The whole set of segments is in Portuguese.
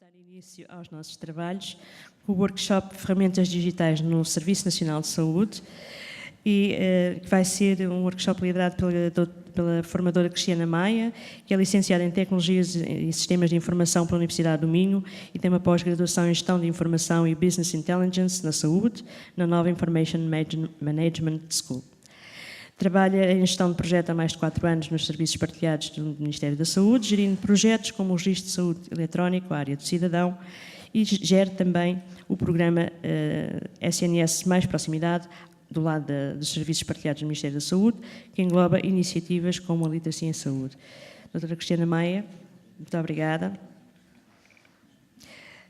dar início aos nossos trabalhos com o workshop Ferramentas Digitais no Serviço Nacional de Saúde e que vai ser um workshop liderado pela formadora Cristiana Maia, que é licenciada em Tecnologias e Sistemas de Informação pela Universidade do Minho e tem uma pós-graduação em Gestão de Informação e Business Intelligence na Saúde, na Nova Information Management School. Trabalha em gestão de projeto há mais de 4 anos nos serviços partilhados do Ministério da Saúde, gerindo projetos como o Registro de Saúde Eletrónico, a área do cidadão, e gera também o programa SNS Mais Proximidade, do lado dos serviços partilhados do Ministério da Saúde, que engloba iniciativas como a literacia em saúde. Doutora Cristiana Maia, muito obrigada.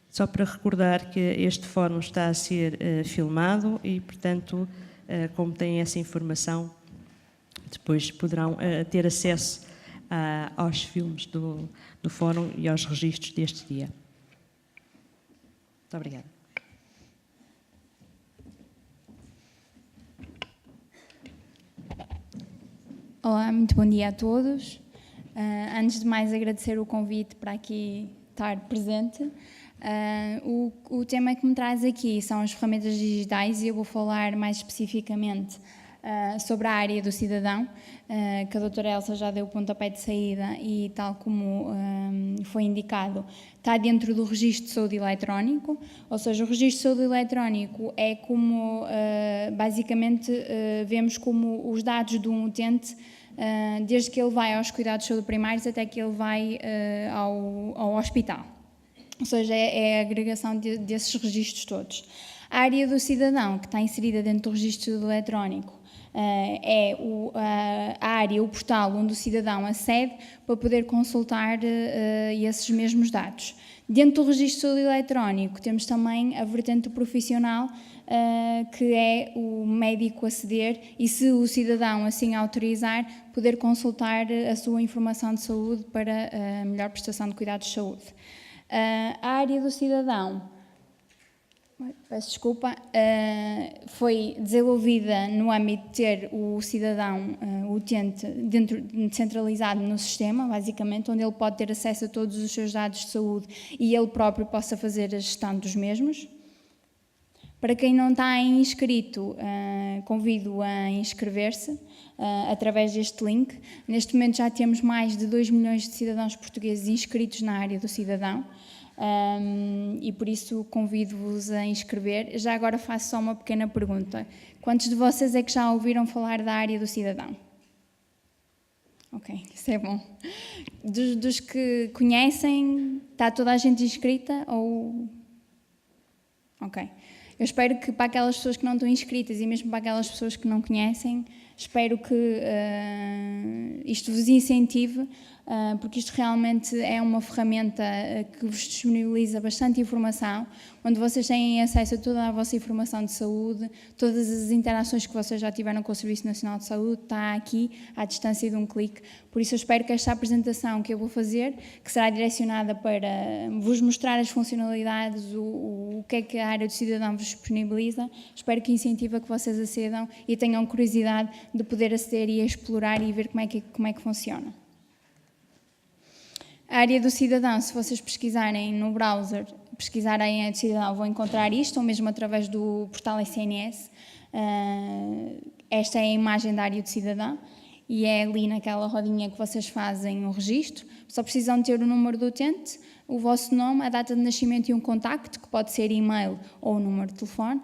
Só para recordar que este fórum está a ser filmado e, portanto, como têm essa informação, depois poderão ter acesso aos filmes do fórum e aos registros deste dia. Muito obrigada. Olá, muito bom dia a todos. Antes de mais, agradecer o convite para aqui estar presente. O tema que me traz aqui são as ferramentas digitais e eu vou falar mais especificamente sobre a área do cidadão, que a doutora Elsa já deu o pontapé de saída e, tal como foi indicado, está dentro do Registro de Saúde Eletrónico, ou seja, o Registro de Saúde Eletrónico é como, basicamente, vemos como os dados de um utente, desde que ele vai aos cuidados de saúde primários até que ele vai ao hospital. Ou seja, é a agregação desses registros todos. A área do cidadão, que está inserida dentro do Registro de Saúde Eletrónico, é a área, o portal onde o cidadão acede para poder consultar esses mesmos dados. Dentro do Registro de Saúde Eletrónico temos também a vertente profissional, que é o médico aceder e, se o cidadão assim autorizar, poder consultar a sua informação de saúde para a melhor prestação de cuidados de saúde. A área do cidadão, peço desculpa, foi desenvolvida no âmbito de ter o cidadão, o utente, centralizado no sistema, basicamente, onde ele pode ter acesso a todos os seus dados de saúde e ele próprio possa fazer a gestão dos mesmos. Para quem não está inscrito, convido a inscrever-se através deste link. Neste momento já temos mais de 2 milhões de cidadãos portugueses inscritos na área do cidadão. E por isso convido-vos a inscrever. Já agora faço só uma pequena pergunta. Quantos de vocês é que já ouviram falar da área do cidadão? Ok, isso é bom. Dos que conhecem, está toda a gente inscrita ou... Ok. Eu espero que para aquelas pessoas que não estão inscritas e mesmo para aquelas pessoas que não conhecem, espero que isto vos incentive, porque isto realmente é uma ferramenta que vos disponibiliza bastante informação, onde vocês têm acesso a toda a vossa informação de saúde, todas as interações que vocês já tiveram com o Serviço Nacional de Saúde, está aqui à distância de um clique. Por isso eu espero que esta apresentação que eu vou fazer, que será direcionada para vos mostrar as funcionalidades, o que é que a área do cidadão vos disponibiliza, espero que incentive a que vocês acedam e tenham curiosidade de poder aceder e explorar e ver como é que funciona. A área do cidadão, se vocês pesquisarem no browser, pesquisarem a área do cidadão, vão encontrar isto, ou mesmo através do portal SNS. Esta é a imagem da área do cidadão e é ali naquela rodinha que vocês fazem o registro. Só precisam ter o número do utente, o vosso nome, a data de nascimento e um contacto, que pode ser e-mail ou número de telefone,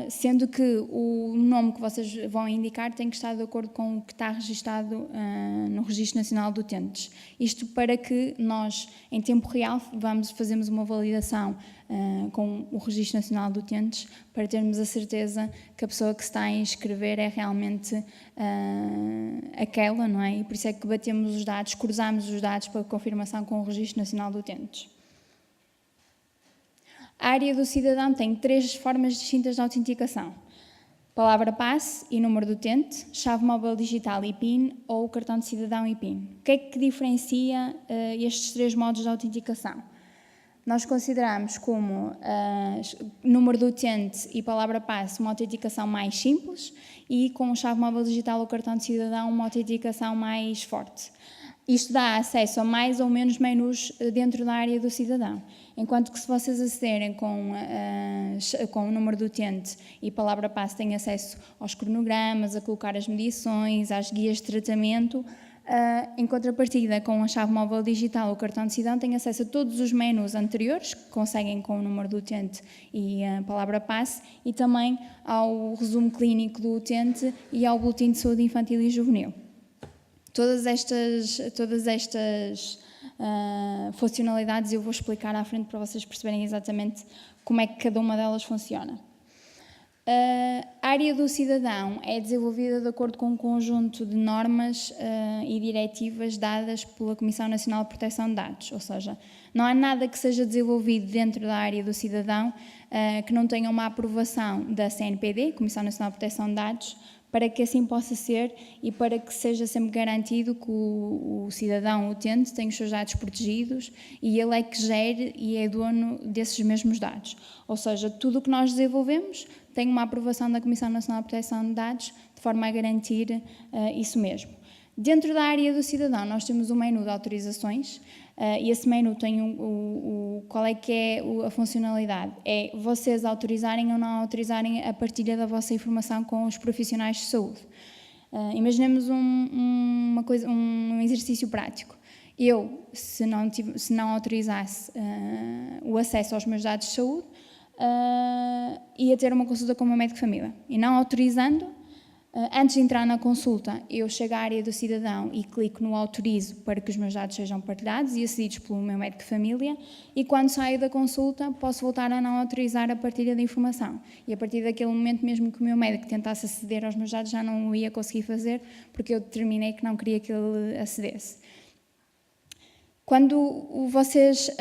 sendo que o nome que vocês vão indicar tem que estar de acordo com o que está registado no Registro Nacional de Utentes. Isto para que nós, em tempo real, fazemos uma validação com o Registro Nacional de Utentes para termos a certeza que a pessoa que se está a inscrever é realmente aquela, não é? E por isso é que batemos os dados, cruzamos os dados para confirmação com o Registro Nacional de Utentes. A área do cidadão tem 3 formas distintas de autenticação: palavra-passe e número do utente, chave móvel digital e PIN ou cartão de cidadão e PIN. O que é que diferencia estes 3 modos de autenticação? Nós consideramos como número do utente e palavra-passe uma autenticação mais simples e com chave móvel digital ou cartão de cidadão uma autenticação mais forte. Isto dá acesso a mais ou menos menus dentro da área do cidadão. Enquanto que se vocês acederem com o número do utente e palavra-passe, têm acesso aos cronogramas, a colocar as medições, às guias de tratamento. Em contrapartida, com a chave móvel digital, o cartão de cidadão tem acesso a todos os menus anteriores, que conseguem com o número do utente e a palavra-passe, e também ao resumo clínico do utente e ao boletim de saúde infantil e juvenil. Todas estas funcionalidades eu vou explicar à frente para vocês perceberem exatamente como é que cada uma delas funciona. A área do cidadão é desenvolvida de acordo com um conjunto de normas e diretivas dadas pela Comissão Nacional de Proteção de Dados, ou seja, não há nada que seja desenvolvido dentro da área do cidadão que não tenha uma aprovação da CNPD, Comissão Nacional de Proteção de Dados, para que assim possa ser e para que seja sempre garantido que o cidadão utente tem os seus dados protegidos e ele é que gere e é dono desses mesmos dados. Ou seja, tudo o que nós desenvolvemos tem uma aprovação da Comissão Nacional de Proteção de Dados de forma a garantir isso mesmo. Dentro da área do cidadão nós temos um menu de autorizações e esse menu tem qual é que é a funcionalidade? É vocês autorizarem ou não autorizarem a partilha da vossa informação com os profissionais de saúde. Imaginemos um exercício prático. Eu, se não autorizasse o acesso aos meus dados de saúde, ia ter uma consulta com o meu médico de família. E não autorizando, antes de entrar na consulta, eu chego à área do cidadão e clico no autorizo para que os meus dados sejam partilhados e acedidos pelo meu médico de família, e quando saio da consulta posso voltar a não autorizar a partilha da informação. E a partir daquele momento, mesmo que o meu médico tentasse aceder aos meus dados, já não o ia conseguir fazer, porque eu determinei que não queria que ele acedesse. Quando vocês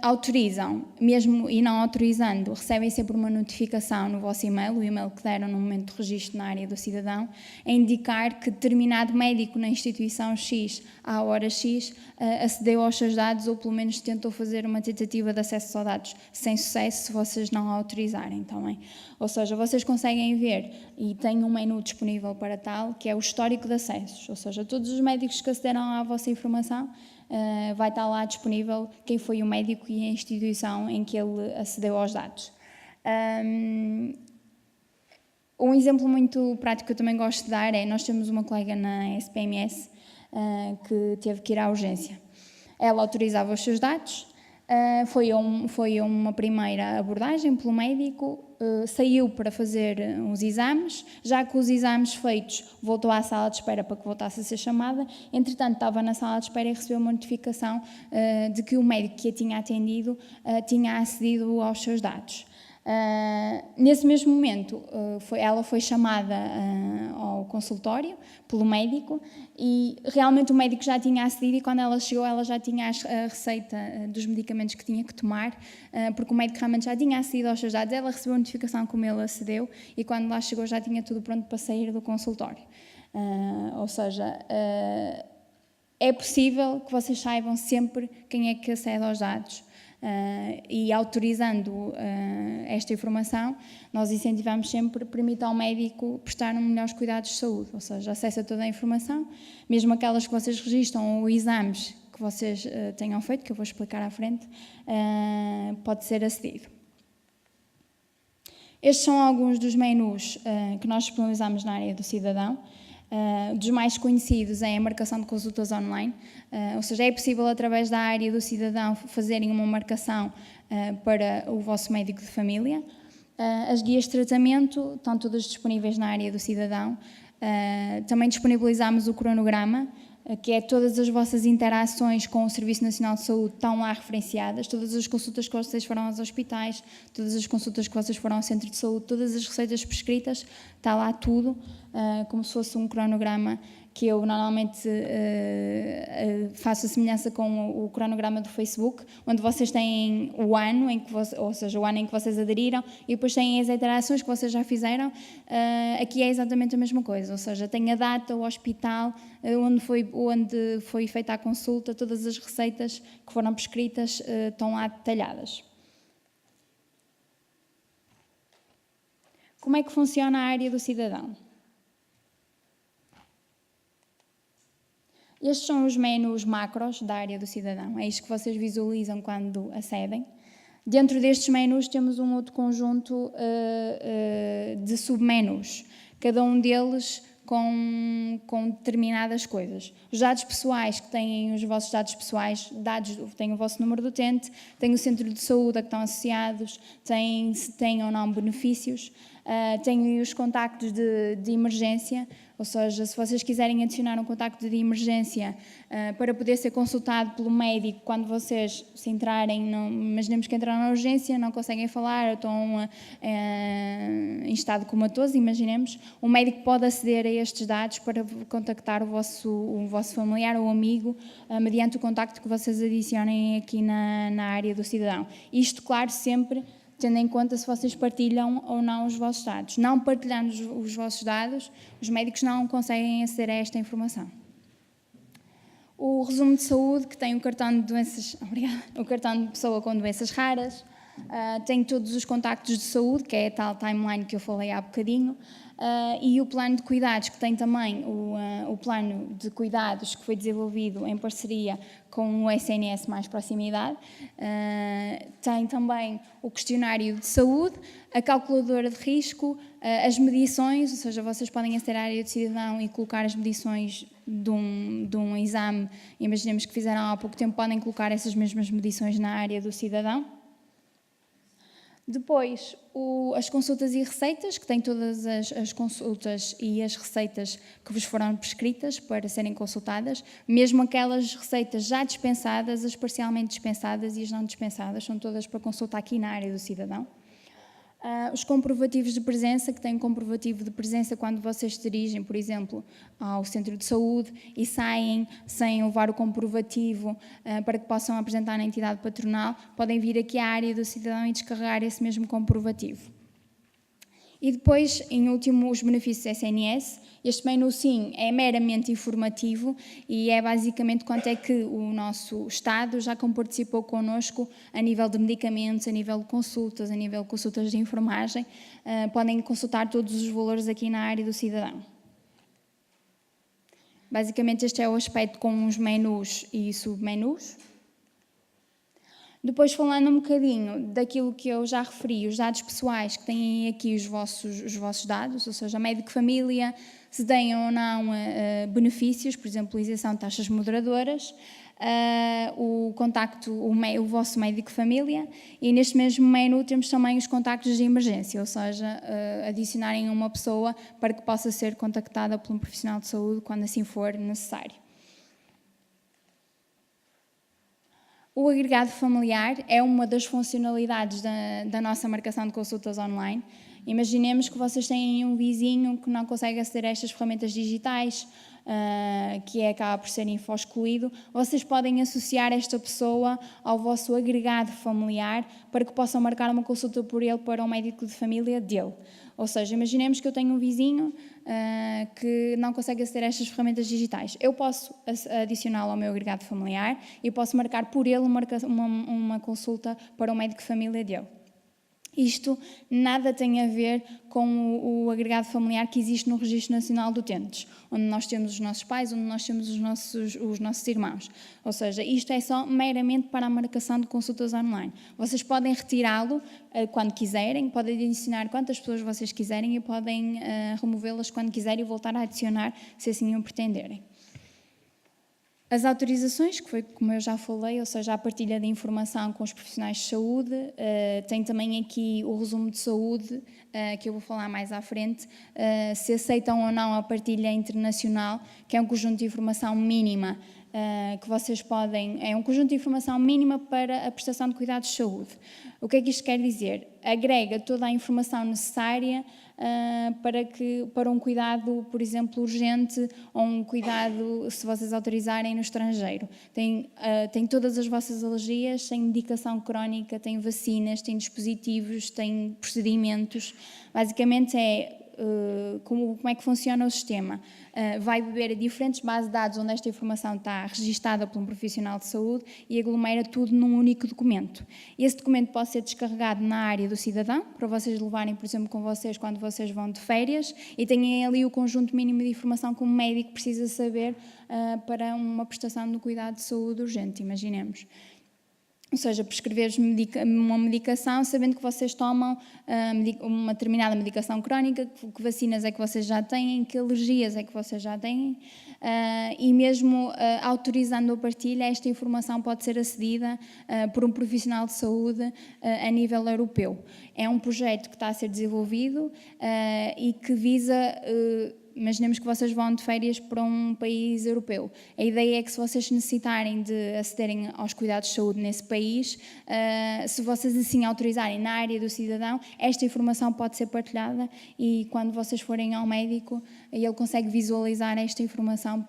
autorizam, mesmo e não autorizando, recebem sempre uma notificação no vosso e-mail, o e-mail que deram no momento de registro na área do cidadão, a indicar que determinado médico na instituição X, à hora X, acedeu aos seus dados ou pelo menos tentou fazer uma tentativa de acesso aos dados sem sucesso se vocês não autorizarem também. Ou seja, vocês conseguem ver e têm um menu disponível para tal, que é o histórico de acessos, ou seja, todos os médicos que acederam à vossa informação, vai estar lá disponível quem foi o médico e a instituição em que ele acedeu aos dados. Um exemplo muito prático que eu também gosto de dar é, nós temos uma colega na SPMS que teve que ir à urgência. Ela autorizava os seus dados, foi uma primeira abordagem pelo médico, saiu para fazer uns exames, já com os exames feitos voltou à sala de espera para que voltasse a ser chamada, entretanto estava na sala de espera e recebeu uma notificação de que o médico que a tinha atendido tinha acedido aos seus dados. Nesse mesmo momento, ela foi chamada ao consultório pelo médico e realmente o médico já tinha acedido, e quando ela chegou ela já tinha a receita dos medicamentos que tinha que tomar, porque o médico realmente já tinha acedido aos seus dados. Ela recebeu a notificação como ele acedeu e quando lá chegou já tinha tudo pronto para sair do consultório. Ou seja, é possível que vocês saibam sempre quem é que acede aos dados. E autorizando esta informação, nós incentivamos sempre, permite ao médico prestar melhores cuidados de saúde, ou seja, acesso a toda a informação, mesmo aquelas que vocês registram ou exames que vocês tenham feito, que eu vou explicar à frente, pode ser acedido. Estes são alguns dos menus que nós disponibilizamos na área do cidadão. Dos mais conhecidos é a marcação de consultas online, ou seja, é possível através da área do cidadão fazerem uma marcação para o vosso médico de família. As guias de tratamento estão todas disponíveis na área do cidadão. Também disponibilizamos o cronograma, que é todas as vossas interações com o Serviço Nacional de Saúde estão lá referenciadas, todas as consultas que vocês foram aos hospitais, todas as consultas que vocês foram ao centro de saúde, todas as receitas prescritas, está lá tudo, como se fosse um cronograma que eu normalmente faço a semelhança com o cronograma do Facebook, onde vocês têm o ano em que ou seja, o ano em que vocês aderiram e depois têm as interações que vocês já fizeram. Aqui é exatamente a mesma coisa, ou seja, tem a data, o hospital, onde foi feita a consulta, todas as receitas que foram prescritas estão lá detalhadas. Como é que funciona a área do cidadão? Estes são os menus macros da área do cidadão, é isto que vocês visualizam quando acedem. Dentro destes menus temos um outro conjunto de submenus, cada um deles com determinadas coisas. Os dados pessoais, que têm os vossos dados pessoais, têm o vosso número do utente, têm o centro de saúde a que estão associados, têm se têm ou não benefícios, têm os contactos de emergência, ou seja, se vocês quiserem adicionar um contacto de emergência para poder ser consultado pelo médico quando vocês se entrarem, imaginemos que entraram na urgência, não conseguem falar, estão em estado comatoso, imaginemos, o médico pode aceder a estes dados para contactar o vosso familiar ou amigo mediante o contacto que vocês adicionem aqui na área do cidadão. Isto, claro, sempre tendo em conta se vocês partilham ou não os vossos dados. Não partilhando os vossos dados, os médicos não conseguem aceder a esta informação. O resumo de saúde, que tem o cartão de doenças, o cartão de pessoa com doenças raras, tem todos os contactos de saúde, que é a tal timeline que eu falei há bocadinho, e o plano de cuidados, que tem também o plano de cuidados que foi desenvolvido em parceria com o SNS Mais Proximidade, tem também o questionário de saúde, a calculadora de risco, as medições, ou seja, vocês podem aceder à área de cidadão e colocar as medições de um exame, imaginemos que fizeram há pouco tempo, podem colocar essas mesmas medições na área do cidadão. Depois, as consultas e receitas, que têm todas as consultas e as receitas que vos foram prescritas para serem consultadas, mesmo aquelas receitas já dispensadas, as parcialmente dispensadas e as não dispensadas, são todas para consulta aqui na área do cidadão. Os comprovativos de presença, que têm um comprovativo de presença quando vocês se dirigem, por exemplo, ao centro de saúde e saem sem levar o comprovativo para que possam apresentar na entidade patronal, podem vir aqui à área do cidadão e descarregar esse mesmo comprovativo. E depois, em último, os benefícios SNS. Este menu, sim, é meramente informativo e é basicamente quanto é que o nosso Estado já participou connosco a nível de medicamentos, a nível de consultas, a nível de consultas de enfermagem. Podem consultar todos os valores aqui na área do cidadão. Basicamente, este é o aspecto com os menus e submenus. Depois, falando um bocadinho daquilo que eu já referi, os dados pessoais, que têm aqui os vossos dados, ou seja, médico de família, se têm ou não benefícios, por exemplo, isenção de taxas moderadoras, o contacto, o vosso médico de família, e neste mesmo menu temos também os contactos de emergência, ou seja, adicionarem uma pessoa para que possa ser contactada por um profissional de saúde quando assim for necessário. O agregado familiar é uma das funcionalidades da nossa marcação de consultas online. Imaginemos que vocês têm um vizinho que não consegue aceder a estas ferramentas digitais, que acaba por ser info-excluído. Vocês podem associar esta pessoa ao vosso agregado familiar para que possam marcar uma consulta por ele para um médico de família dele. Ou seja, imaginemos que eu tenho um vizinho que não consegue aceder a estas ferramentas digitais. Eu posso adicioná-lo ao meu agregado familiar e posso marcar por ele uma consulta para o médico de família dele. Isto nada tem a ver com o agregado familiar que existe no Registro Nacional de Utentes, onde nós temos os nossos pais, onde nós temos os nossos irmãos. Ou seja, isto é só meramente para a marcação de consultas online. Vocês podem retirá-lo quando quiserem, podem adicionar quantas pessoas vocês quiserem e podem removê-las quando quiserem e voltar a adicionar se assim o pretenderem. As autorizações, que foi como eu já falei, ou seja, a partilha de informação com os profissionais de saúde, tem também aqui o resumo de saúde, que eu vou falar mais à frente, se aceitam ou não a partilha internacional, que é um conjunto de informação mínima, que vocês podem, é um conjunto de informação mínima para a prestação de cuidados de saúde. O que é que isto quer dizer? Agrega toda a informação necessária para um cuidado, por exemplo, urgente ou um cuidado, se vocês autorizarem, no estrangeiro. Tem todas as vossas alergias, tem medicação crónica, tem vacinas, tem dispositivos, tem procedimentos. Basicamente é como é que funciona o sistema. Vai beber diferentes bases de dados onde esta informação está registada por um profissional de saúde e aglomera tudo num único documento. Esse documento pode ser descarregado na área do cidadão, para vocês levarem, por exemplo, com vocês quando vocês vão de férias, e têm ali o conjunto mínimo de informação que um médico precisa saber para uma prestação de cuidado de saúde urgente, imaginemos. Ou seja, prescrever-vos uma medicação sabendo que vocês tomam uma determinada medicação crónica, que vacinas é que vocês já têm, que alergias é que vocês já têm, e mesmo autorizando a partilha, esta informação pode ser acedida por um profissional de saúde a nível europeu. É um projeto que está a ser desenvolvido e que visa... Imaginemos que vocês vão de férias para um país europeu. A ideia é que se vocês necessitarem de acederem aos cuidados de saúde nesse país, se vocês assim autorizarem na área do cidadão, esta informação pode ser partilhada e quando vocês forem ao médico, ele consegue visualizar esta informação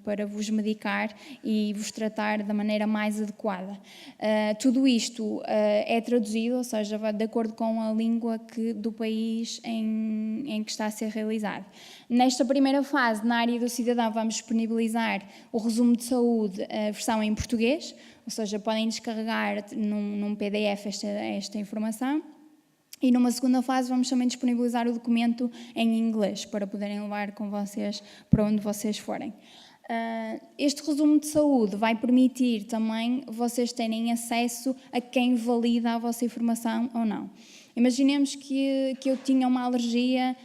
para vos medicar e vos tratar da maneira mais adequada. Tudo isto é traduzido, ou seja, vai de acordo com a língua do país em que está a ser realizado. Nesta primeira fase, na área do cidadão, vamos disponibilizar o resumo de saúde, a versão em português, ou seja, podem descarregar num PDF esta informação. E numa segunda fase vamos também disponibilizar o documento em inglês, para poderem levar com vocês para onde vocês forem. Este resumo de saúde vai permitir também vocês terem acesso a quem valida a vossa informação ou não. Imaginemos que eu tinha uma alergia,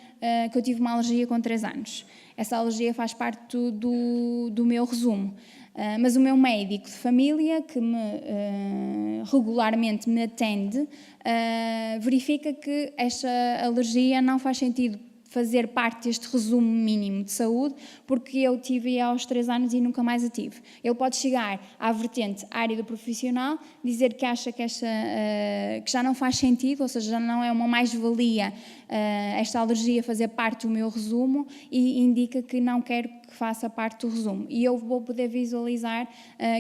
que eu tive uma alergia com 3 anos. Essa alergia faz parte do meu resumo. Mas o meu médico de família, que regularmente me atende, verifica que esta alergia não faz sentido fazer parte deste resumo mínimo de saúde, porque eu tive aos 3 anos e nunca mais a tive. Ele pode chegar à vertente área do profissional, dizer que acha que que já não faz sentido, ou seja, já não é uma mais-valia esta alergia fazer parte do meu resumo e indica que não quero que faça parte do resumo. E eu vou poder visualizar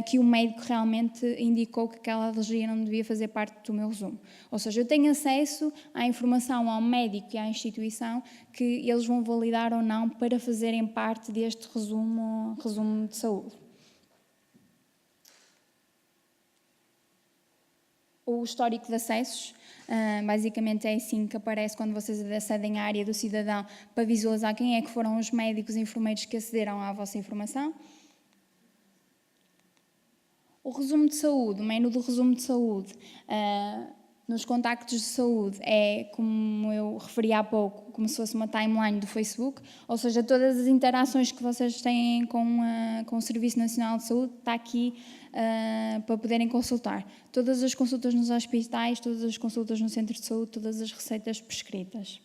que o médico realmente indicou que aquela alergia não devia fazer parte do meu resumo. Ou seja, eu tenho acesso à informação ao médico e à instituição que eles vão validar ou não para fazerem parte deste resumo de saúde. O histórico de acessos, basicamente é assim que aparece quando vocês acedem à área do cidadão para visualizar quem é que foram os médicos e enfermeiros que acederam à vossa informação. O resumo de saúde, o menu do resumo de saúde, nos contactos de saúde é, como eu referi há pouco, como se fosse uma timeline do Facebook, ou seja, todas as interações que vocês têm com o Serviço Nacional de Saúde está aqui para poderem consultar. Todas as consultas nos hospitais, todas as consultas no centro de saúde, todas as receitas prescritas.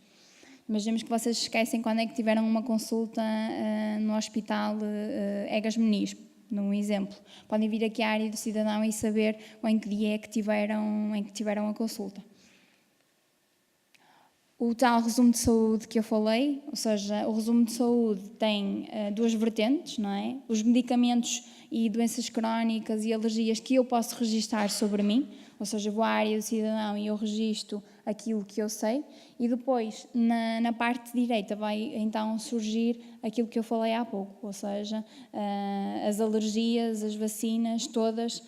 Imaginemos que vocês esquecem quando é que tiveram uma consulta no hospital Egas Muniz, num exemplo. Podem vir aqui à área do cidadão e saber em que dia é que tiveram a consulta. O tal resumo de saúde que eu falei, ou seja, o resumo de saúde tem 2 vertentes, não é? Os medicamentos e doenças crónicas e alergias que eu posso registar sobre mim, ou seja, vou à área do cidadão e eu registro aquilo que eu sei, e depois na parte direita vai então surgir aquilo que eu falei há pouco, ou seja, as alergias, as vacinas, todas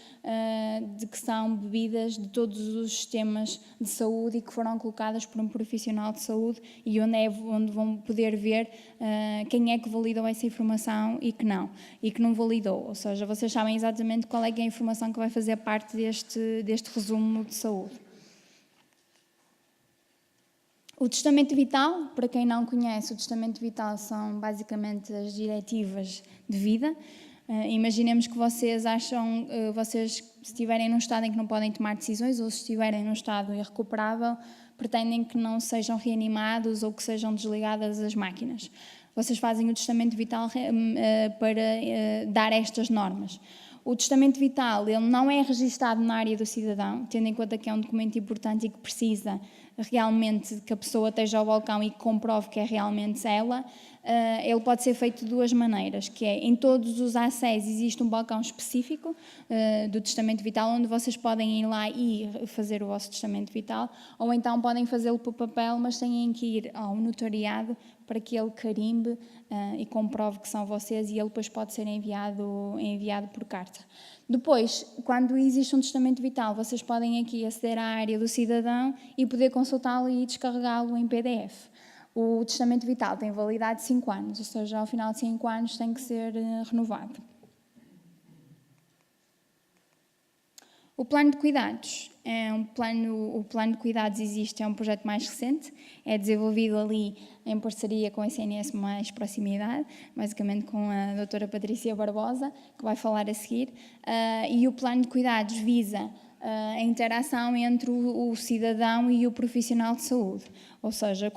de que são bebidas de todos os sistemas de saúde e que foram colocadas por um profissional de saúde e onde vão poder ver quem é que validou essa informação e que não validou, ou seja, vocês sabem exatamente qual é que é a informação que vai fazer parte deste resumo de saúde. O testamento vital, para quem não conhece, o testamento vital são basicamente as diretivas de vida. Imaginemos que vocês se estiverem num estado em que não podem tomar decisões ou se estiverem num estado irrecuperável, pretendem que não sejam reanimados ou que sejam desligadas as máquinas. Vocês fazem o testamento vital para dar estas normas. O testamento vital ele não é registado na área do cidadão, tendo em conta que é um documento importante e que precisa realmente que a pessoa esteja ao balcão e que comprove que é realmente ela, ele pode ser feito de duas maneiras, que é, em todos os ACES existe um balcão específico do testamento vital, onde vocês podem ir lá e fazer o vosso testamento vital, ou então podem fazê-lo por papel, mas têm que ir ao notariado para que ele carimbe e comprove que são vocês, e ele depois pode ser enviado por carta. Depois, quando existe um testamento vital, vocês podem aqui aceder à área do cidadão e poder consultá-lo e descarregá-lo em PDF. O testamento vital tem validade de 5 anos, ou seja, ao final de 5 anos tem que ser renovado. O plano de cuidados o plano de cuidados existe, é um projeto mais recente, é desenvolvido ali em parceria com a SNS Mais Proximidade, basicamente com a doutora Patrícia Barbosa, que vai falar a seguir, e o plano de cuidados visa a interação entre o cidadão e o profissional de saúde, ou seja,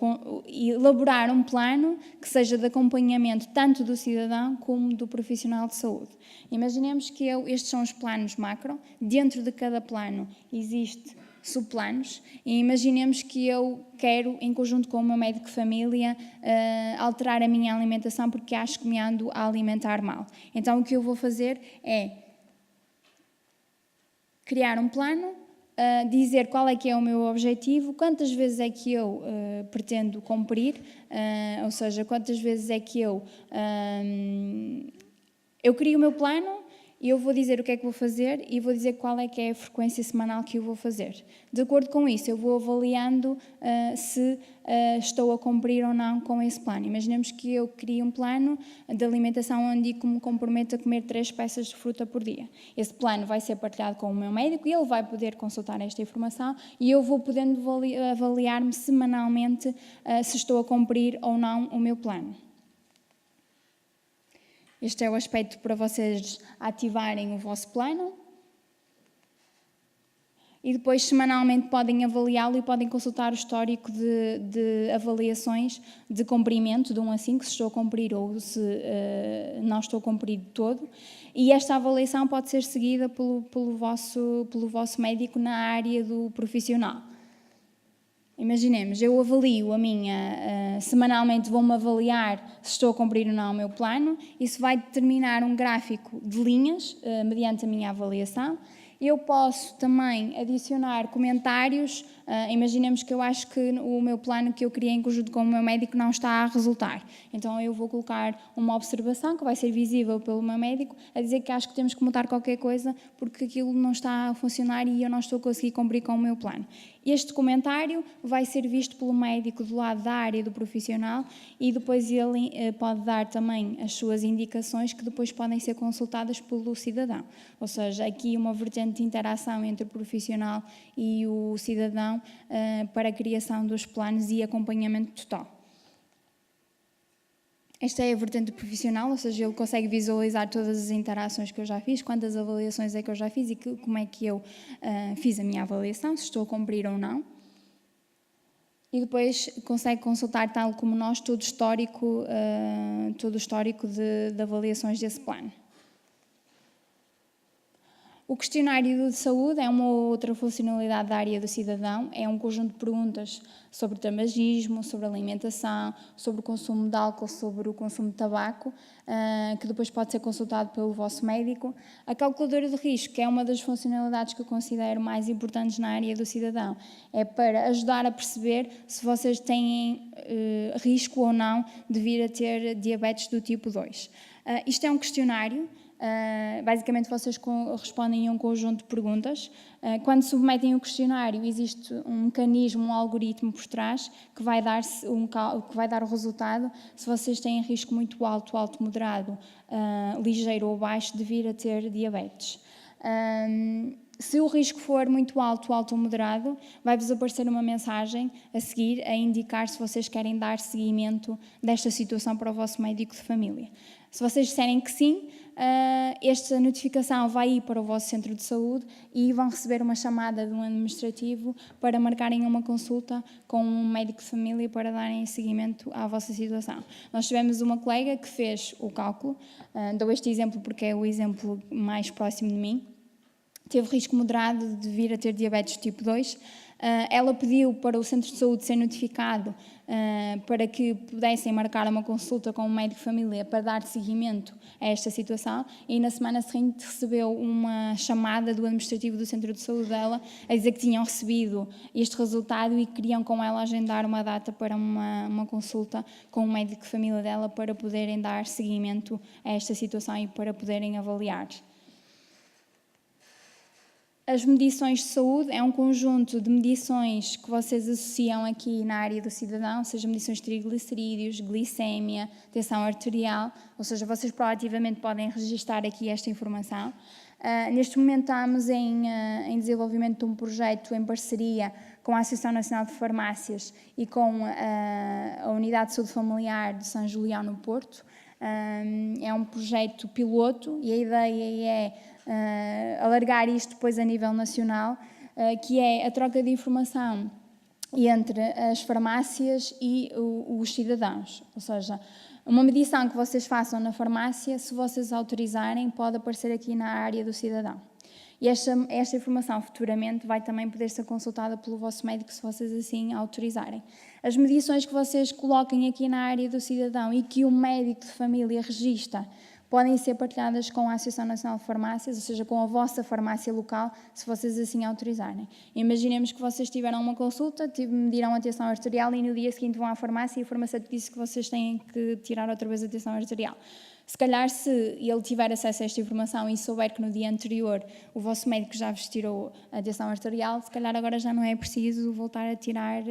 elaborar um plano que seja de acompanhamento tanto do cidadão como do profissional de saúde. Imaginemos que estes são os planos macro, dentro de cada plano existe subplanos, e imaginemos que eu quero, em conjunto com o meu médico de família, alterar a minha alimentação porque acho que me ando a alimentar mal. Então o que eu vou fazer é criar um plano, dizer qual é que é o meu objetivo, quantas vezes é que eu pretendo cumprir, ou seja, quantas vezes é que eu crio o meu plano e eu vou dizer o que é que vou fazer e vou dizer qual é que é a frequência semanal que eu vou fazer. De acordo com isso, eu vou avaliando se estou a cumprir ou não com esse plano. Imaginemos que eu crio um plano de alimentação onde me comprometo a comer 3 peças de fruta por dia. Esse plano vai ser partilhado com o meu médico e ele vai poder consultar esta informação e eu vou podendo avaliar-me semanalmente se estou a cumprir ou não o meu plano. Este é o aspecto para vocês ativarem o vosso plano. E depois, semanalmente, podem avaliá-lo e podem consultar o histórico de avaliações de cumprimento, de 1 a 5, se estou a cumprir ou se não estou a cumprir de todo. E esta avaliação pode ser seguida pelo vosso médico na área do profissional. Imaginemos, eu avalio semanalmente vou-me avaliar se estou a cumprir ou não o meu plano, isso vai determinar um gráfico de linhas mediante a minha avaliação. Eu posso também adicionar comentários, imaginemos que eu acho que o meu plano que eu criei em conjunto com o meu médico não está a resultar. Então eu vou colocar uma observação que vai ser visível pelo meu médico, a dizer que acho que temos que mudar qualquer coisa porque aquilo não está a funcionar e eu não estou a conseguir cumprir com o meu plano. Este comentário vai ser visto pelo médico do lado da área do profissional e depois ele pode dar também as suas indicações que depois podem ser consultadas pelo cidadão. Ou seja, aqui uma vertente de interação entre o profissional e o cidadão para a criação dos planos e acompanhamento total. Esta é a vertente profissional, ou seja, ele consegue visualizar todas as interações que eu já fiz, quantas avaliações é que eu já fiz e como é que eu fiz a minha avaliação, se estou a cumprir ou não. E depois consegue consultar, tal como nós, todo o histórico de avaliações desse plano. O questionário de saúde é uma outra funcionalidade da área do cidadão, é um conjunto de perguntas sobre tabagismo, sobre alimentação, sobre o consumo de álcool, sobre o consumo de tabaco, que depois pode ser consultado pelo vosso médico. A calculadora de risco, que é uma das funcionalidades que eu considero mais importantes na área do cidadão, é para ajudar a perceber se vocês têm risco ou não de vir a ter diabetes do tipo 2. Isto é um questionário. Basicamente vocês respondem a um conjunto de perguntas. Quando submetem o questionário existe um mecanismo, um algoritmo por trás que vai dar o resultado se vocês têm risco muito alto, alto, moderado, ligeiro ou baixo de vir a ter diabetes. Se o risco for muito alto, alto ou moderado, vai-vos aparecer uma mensagem a seguir a indicar se vocês querem dar seguimento desta situação para o vosso médico de família. Se vocês disserem que sim, esta notificação vai ir para o vosso centro de saúde e vão receber uma chamada de um administrativo para marcarem uma consulta com um médico de família para darem seguimento à vossa situação. Nós tivemos uma colega que fez o cálculo, dou este exemplo porque é o exemplo mais próximo de mim. Teve risco moderado de vir a ter diabetes tipo 2 Ela pediu para o centro de saúde ser notificado para que pudessem marcar uma consulta com o médico de família para dar seguimento a esta situação, e na semana seguinte recebeu uma chamada do administrativo do centro de saúde dela a dizer que tinham recebido este resultado e queriam com ela agendar uma data para uma consulta com o médico de família dela para poderem dar seguimento a esta situação e para poderem avaliar. As medições de saúde é um conjunto de medições que vocês associam aqui na área do cidadão, seja medições de triglicerídeos, glicémia, tensão arterial, ou seja, vocês proativamente podem registar aqui esta informação. Neste momento estamos em desenvolvimento de um projeto em parceria com a Associação Nacional de Farmácias e com a Unidade de Saúde Familiar de São Julião no Porto. É um projeto piloto e a ideia é alargar isto depois a nível nacional, que é a troca de informação entre as farmácias e os cidadãos. Ou seja, uma medição que vocês façam na farmácia, se vocês autorizarem, pode aparecer aqui na área do cidadão. E esta informação futuramente vai também poder ser consultada pelo vosso médico se vocês assim autorizarem. As medições que vocês coloquem aqui na área do cidadão e que o médico de família registra podem ser partilhadas com a Associação Nacional de Farmácias, ou seja, com a vossa farmácia local, se vocês assim autorizarem. Imaginemos que vocês tiveram uma consulta, mediram a tensão arterial e no dia seguinte vão à farmácia e o farmacêutico disse que vocês têm que tirar outra vez a tensão arterial. Se calhar, se ele tiver acesso a esta informação e souber que no dia anterior o vosso médico já vos tirou a tensão arterial, se calhar agora já não é preciso voltar a tirar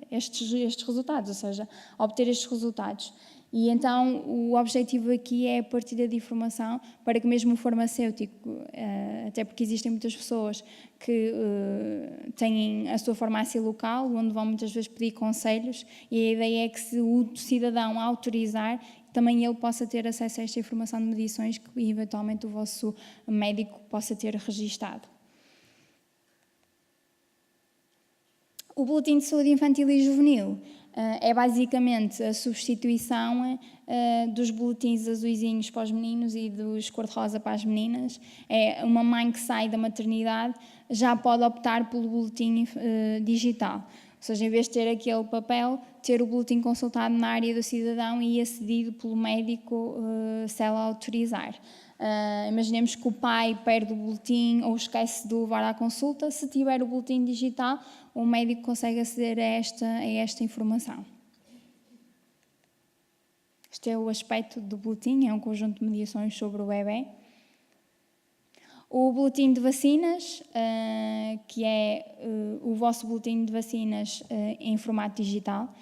estes resultados, ou seja, obter estes resultados. E então o objetivo aqui é a partilha de informação para que mesmo o farmacêutico, até porque existem muitas pessoas que têm a sua farmácia local, onde vão muitas vezes pedir conselhos, e a ideia é que se o cidadão autorizar, também ele possa ter acesso a esta informação de medições que eventualmente o vosso médico possa ter registado. O Boletim de Saúde Infantil e Juvenil é basicamente a substituição dos boletins azuisinhos para os meninos e dos cor-de-rosa para as meninas. É uma mãe que sai da maternidade já pode optar pelo boletim digital. Ou seja, em vez de ter aquele papel, ter o boletim consultado na área do cidadão e acedido pelo médico se ela autorizar. Imaginemos que o pai perde o boletim ou esquece de levar à consulta. Se tiver o boletim digital, o médico consegue aceder a esta informação. Este é o aspecto do boletim, é um conjunto de medições sobre o bebê. O boletim de vacinas, que é o vosso boletim de vacinas em formato digital.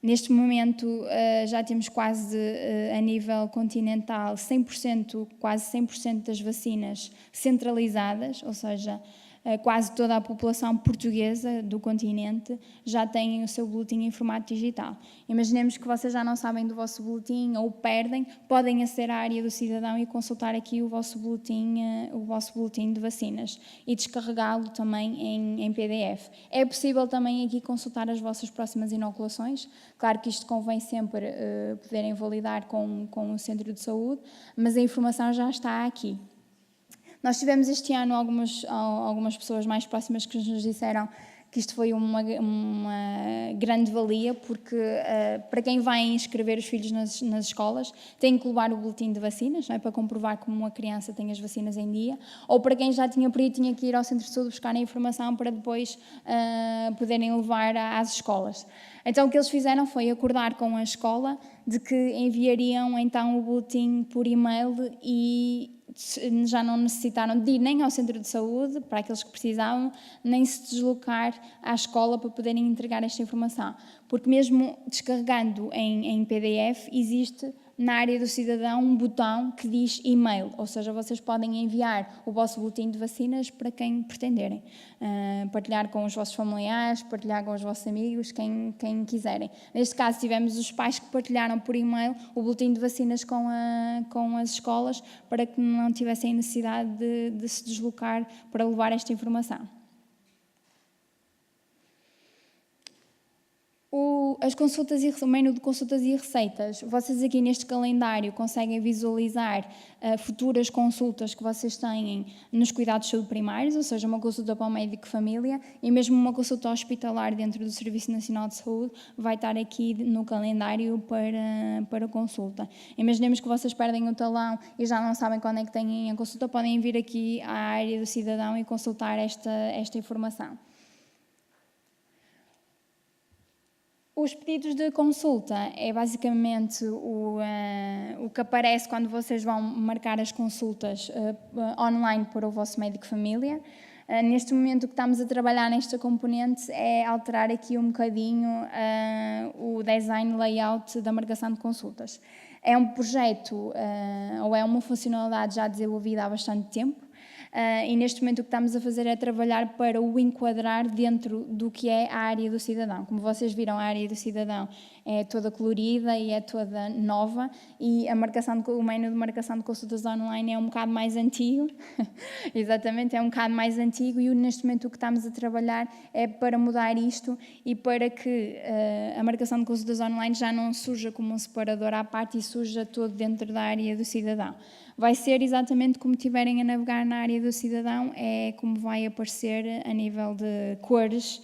Neste momento já temos quase a nível continental 100%, quase 100% das vacinas centralizadas, ou seja, quase toda a população portuguesa do continente já tem o seu boletim em formato digital. Imaginemos que vocês já não sabem do vosso boletim ou perdem, podem aceder à área do cidadão e consultar aqui o vosso boletim de vacinas e descarregá-lo também em PDF. É possível também aqui consultar as vossas próximas inoculações. Claro que isto convém sempre poderem validar com o centro de saúde, mas a informação já está aqui. Nós tivemos este ano algumas pessoas mais próximas que nos disseram que isto foi uma grande valia, porque para quem vai inscrever os filhos nas escolas, tem que levar o boletim de vacinas, não é? Para comprovar como uma criança tem as vacinas em dia, ou para quem já tinha pedido, tinha que ir ao centro de saúde buscar a informação para depois poderem levar às escolas. Então o que eles fizeram foi acordar com a escola de que enviariam então o boletim por e-mail e já não necessitaram de ir nem ao centro de saúde, para aqueles que precisavam, nem se deslocar à escola para poderem entregar esta informação. Porque mesmo descarregando em PDF, existe na área do cidadão um botão que diz e-mail, ou seja, vocês podem enviar o vosso boletim de vacinas para quem pretenderem. Partilhar com os vossos familiares, partilhar com os vossos amigos, quem quiserem. Neste caso, tivemos os pais que partilharam por e-mail o boletim de vacinas com as escolas para que não tivessem necessidade de se deslocar para levar esta informação. O As consultas o menu de consultas e receitas, vocês aqui neste calendário conseguem visualizar futuras consultas que vocês têm nos cuidados de saúde primários, ou seja, uma consulta para o médico de família e mesmo uma consulta hospitalar dentro do Serviço Nacional de Saúde vai estar aqui no calendário para consulta. Imaginemos que vocês perdem o talão e já não sabem quando é que têm a consulta, podem vir aqui à área do cidadão e consultar esta informação. Os pedidos de consulta é basicamente o que aparece quando vocês vão marcar as consultas online para o vosso médico de família. Neste momento o que estamos a trabalhar nesta componente é alterar aqui um bocadinho o design layout da marcação de consultas. É um projeto ou é uma funcionalidade já desenvolvida há bastante tempo. E neste momento o que estamos a fazer é trabalhar para o enquadrar dentro do que é a área do cidadão. Como vocês viram, a área do cidadão é toda colorida e é toda nova e o menu de marcação de consultas online é um bocado mais antigo. Exatamente, é um bocado mais antigo e neste momento o que estamos a trabalhar é para mudar isto e para que a marcação de consultas online já não surja como um separador à parte e surja todo dentro da área do cidadão. Vai ser exatamente como estiverem a navegar na área do cidadão, é como vai aparecer a nível de cores,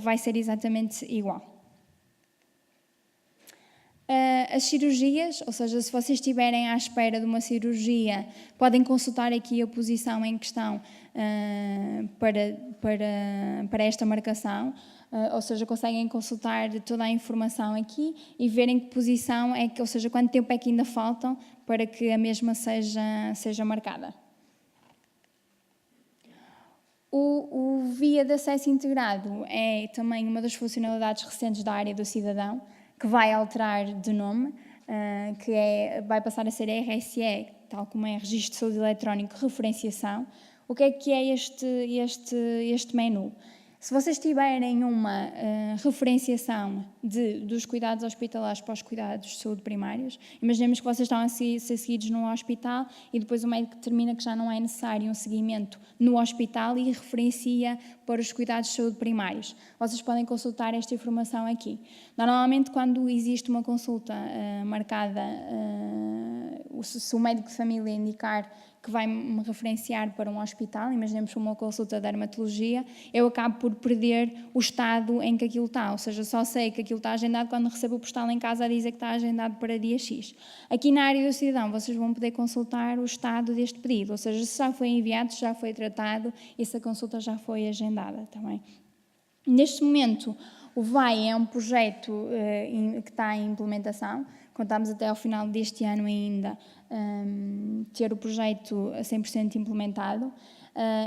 vai ser exatamente igual. As cirurgias, ou seja, se vocês estiverem à espera de uma cirurgia, podem consultar aqui a posição em questão para esta marcação, ou seja, conseguem consultar toda a informação aqui e ver em que posição é que, ou seja, quanto tempo é que ainda faltam para que a mesma seja marcada. O Via de Acesso Integrado é também uma das funcionalidades recentes da área do cidadão, que vai alterar de nome, vai passar a ser RSE, tal como é Registro de Saúde Eletrónico, Referenciação. O que é este menu? Se vocês tiverem uma referenciação dos cuidados hospitalares para os cuidados de saúde primários, imaginemos que vocês estão a ser seguidos num hospital e depois o médico determina que já não é necessário um seguimento no hospital e referencia para os cuidados de saúde primários. Vocês podem consultar esta informação aqui. Normalmente, quando existe uma consulta marcada, se o médico de família indicar que vai me referenciar para um hospital, imaginemos uma consulta de dermatologia, eu acabo por perder o estado em que aquilo está, ou seja, só sei que aquilo está agendado quando recebo o postal em casa a dizer que está agendado para dia X. Aqui na área do cidadão vocês vão poder consultar o estado deste pedido, ou seja, se já foi enviado, se já foi tratado e se a consulta já foi agendada também. Neste momento, o VAI é um projeto que está em implementação. Contamos até ao final deste ano ainda ter o projeto a 100% implementado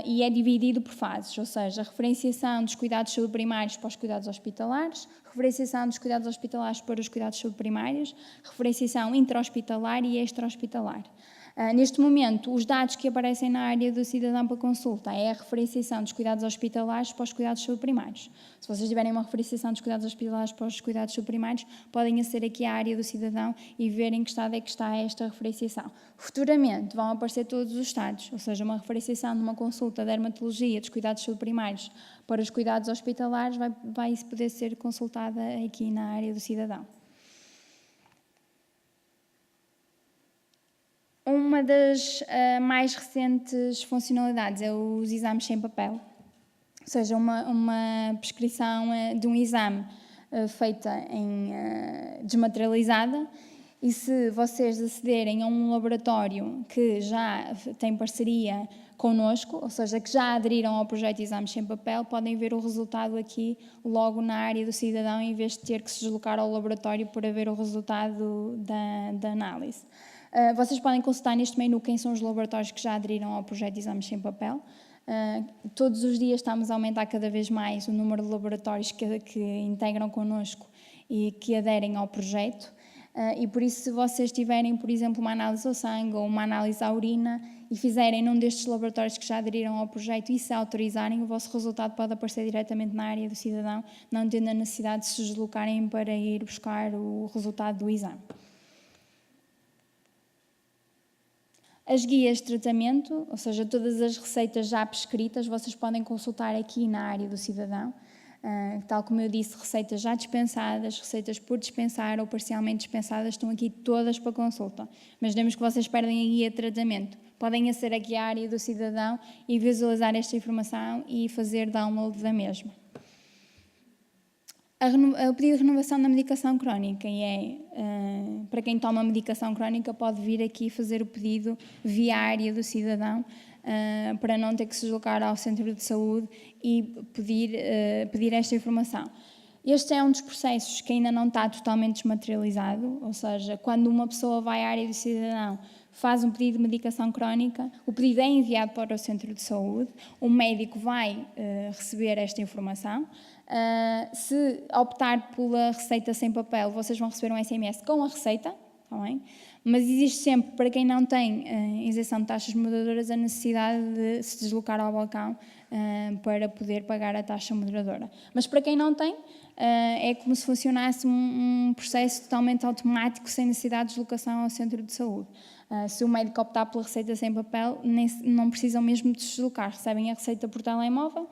e é dividido por fases, ou seja, referenciação dos cuidados de saúde primários para os cuidados hospitalares, referenciação dos cuidados hospitalares para os cuidados de saúde primários, referenciação intra-hospitalar e extra-hospitalar. Neste momento, os dados que aparecem na área do cidadão para consulta é a referenciação dos cuidados hospitalares para os cuidados de saúde primários. Se vocês tiverem uma referenciação dos cuidados hospitalares para os cuidados de saúde primários, podem aceder aqui à área do cidadão e ver em que estado é que está esta referenciação. Futuramente vão aparecer todos os estados, ou seja, uma referenciação de uma consulta de dermatologia dos cuidados de saúde primários para os cuidados hospitalares vai poder ser consultada aqui na área do cidadão. Uma das mais recentes funcionalidades é os exames sem papel, ou seja, uma prescrição de um exame feita desmaterializada e se vocês acederem a um laboratório que já tem parceria connosco, ou seja, que já aderiram ao projeto de exames sem papel, podem ver o resultado aqui logo na área do cidadão em vez de ter que se deslocar ao laboratório para ver o resultado da análise. Vocês podem consultar neste menu quem são os laboratórios que já aderiram ao projeto de exames sem papel. Todos os dias estamos a aumentar cada vez mais o número de laboratórios que integram connosco e que aderem ao projeto. E por isso, se vocês tiverem, por exemplo, uma análise ao sangue ou uma análise à urina e fizerem num destes laboratórios que já aderiram ao projeto e se autorizarem, o vosso resultado pode aparecer diretamente na área do cidadão, não tendo a necessidade de se deslocarem para ir buscar o resultado do exame. As guias de tratamento, ou seja, todas as receitas já prescritas, vocês podem consultar aqui na área do cidadão. Tal como eu disse, receitas já dispensadas, receitas por dispensar ou parcialmente dispensadas estão aqui todas para consulta. Imaginemos que vocês perdem a guia de tratamento. Podem acessar aqui à área do cidadão e visualizar esta informação e fazer download da mesma. O pedido de renovação da medicação crónica para quem toma medicação crónica pode vir aqui fazer o pedido via área do cidadão para não ter que se deslocar ao centro de saúde e pedir esta informação. Este é um dos processos que ainda não está totalmente desmaterializado, ou seja, quando uma pessoa vai à área do cidadão, faz um pedido de medicação crónica, o pedido é enviado para o centro de saúde, o médico vai receber esta informação. Se optar pela receita sem papel, vocês vão receber um SMS com a receita, tá bem? Mas existe sempre, para quem não tem isenção de taxas moderadoras, a necessidade de se deslocar ao balcão para poder pagar a taxa moderadora. Mas para quem não tem, é como se funcionasse um processo totalmente automático, sem necessidade de deslocação ao centro de saúde. Se o médico optar pela receita sem papel, não precisam mesmo de se deslocar, recebem a receita por telemóvel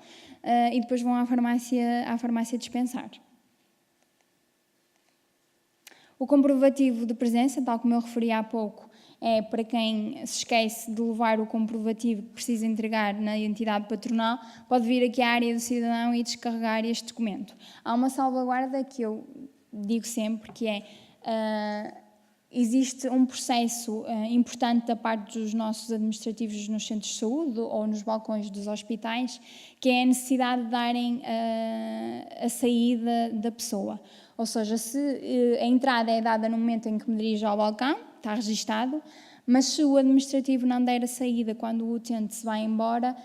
e depois vão à farmácia dispensar. O comprovativo de presença, tal como eu referi há pouco, é para quem se esquece de levar o comprovativo que precisa entregar na entidade patronal, pode vir aqui à área do cidadão e descarregar este documento. Há uma salvaguarda que eu digo sempre, que é existe um processo importante da parte dos nossos administrativos nos centros de saúde ou nos balcões dos hospitais, que é a necessidade de darem a saída da pessoa. Ou seja, se a entrada é dada no momento em que me dirijo ao balcão, está registado, mas se o administrativo não der a saída quando o utente se vai embora,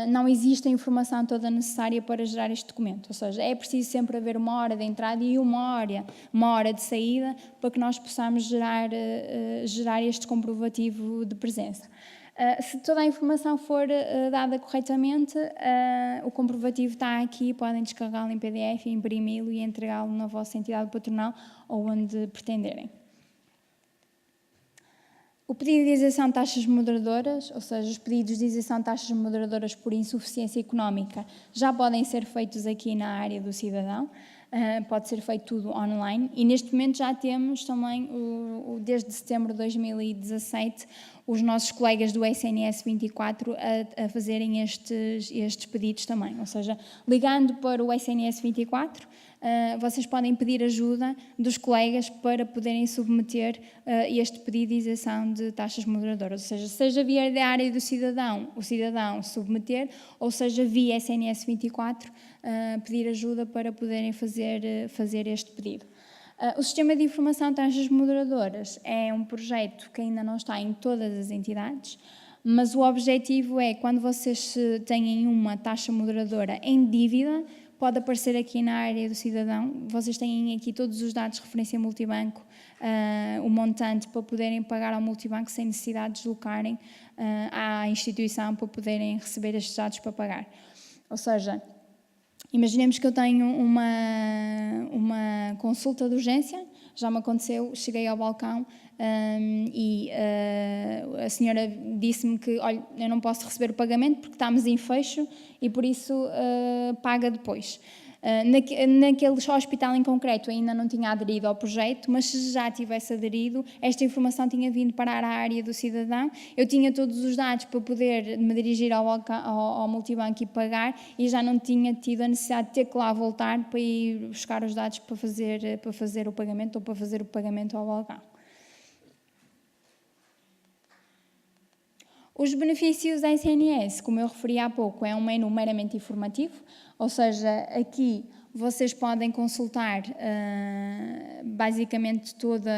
não existe a informação toda necessária para gerar este documento. Ou seja, é preciso sempre haver uma hora de entrada e uma hora de saída para que nós possamos gerar este comprovativo de presença. Se toda a informação for dada corretamente, o comprovativo está aqui, podem descarregá-lo em PDF, imprimi-lo e entregá-lo na vossa entidade patronal ou onde pretenderem. O pedido de isenção de taxas moderadoras, ou seja, os pedidos de isenção de taxas moderadoras por insuficiência económica, já podem ser feitos aqui na área do cidadão, pode ser feito tudo online e neste momento já temos também, desde setembro de 2017, os nossos colegas do SNS 24 a fazerem estes pedidos também, ou seja, ligando para o SNS 24, vocês podem pedir ajuda dos colegas para poderem submeter este pedido de isenção de taxas moderadoras, ou seja via da área do cidadão, o cidadão submeter, ou seja via SNS 24, pedir ajuda para poderem fazer este pedido. O Sistema de Informação de Taxas Moderadoras é um projeto que ainda não está em todas as entidades, mas o objetivo é, quando vocês têm uma taxa moderadora em dívida, pode aparecer aqui na área do cidadão, vocês têm aqui todos os dados de referência multibanco, o montante para poderem pagar ao multibanco sem necessidade de deslocarem à instituição para poderem receber estes dados para pagar. Ou seja, imaginemos que eu tenho uma consulta de urgência, já me aconteceu, cheguei ao balcão e a senhora disse-me que, olha, eu não posso receber o pagamento porque estamos em fecho e por isso paga depois. Naquele hospital em concreto ainda não tinha aderido ao projeto, mas se já tivesse aderido, esta informação tinha vindo parar à área do cidadão, eu tinha todos os dados para poder me dirigir ao multibanco e pagar e já não tinha tido a necessidade de ter que lá voltar para ir buscar os dados para fazer o pagamento ou para fazer o pagamento ao balcão. Os benefícios da SNS, como eu referi há pouco, é um menu meramente informativo, ou seja, aqui vocês podem consultar basicamente toda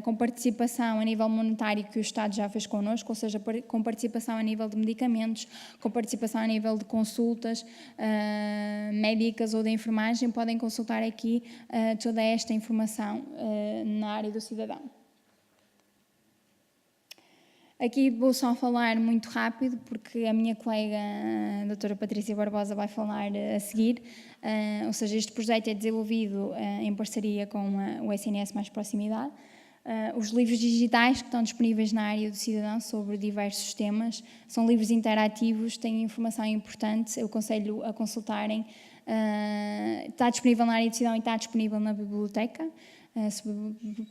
com participação a nível monetário que o Estado já fez connosco, ou seja, com participação a nível de medicamentos, com participação a nível de consultas médicas ou de enfermagem, podem consultar aqui toda esta informação na área do cidadão. Aqui vou só falar muito rápido, porque a minha colega, a doutora Patrícia Barbosa, vai falar a seguir. Ou seja, este projeto é desenvolvido em parceria com o SNS Mais Proximidade. Os livros digitais que estão disponíveis na área do cidadão sobre diversos temas são livros interativos, têm informação importante, eu aconselho a consultarem está disponível na área de decisão e está disponível na biblioteca.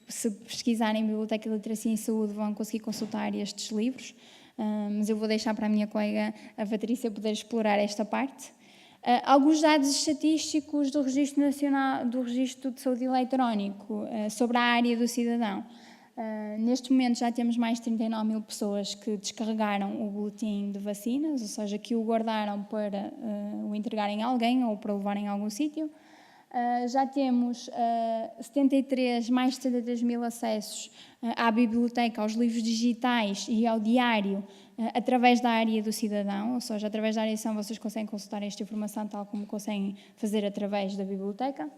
Se pesquisarem Biblioteca de Literacia em Saúde vão conseguir consultar estes livros, mas eu vou deixar para a minha colega, a Patrícia, poder explorar esta parte. Alguns dados estatísticos do Registro Nacional, do Registro de Saúde Eletrónico, sobre a área do cidadão. Neste momento já temos mais de 39 mil pessoas que descarregaram o boletim de vacinas, ou seja, que o guardaram para o entregarem a alguém ou para levarem a algum sítio. Já temos mais de 73 mil acessos à biblioteca, aos livros digitais e ao diário, através da área do cidadão, ou seja, através da área de decisão vocês conseguem consultar esta informação tal como conseguem fazer através da biblioteca.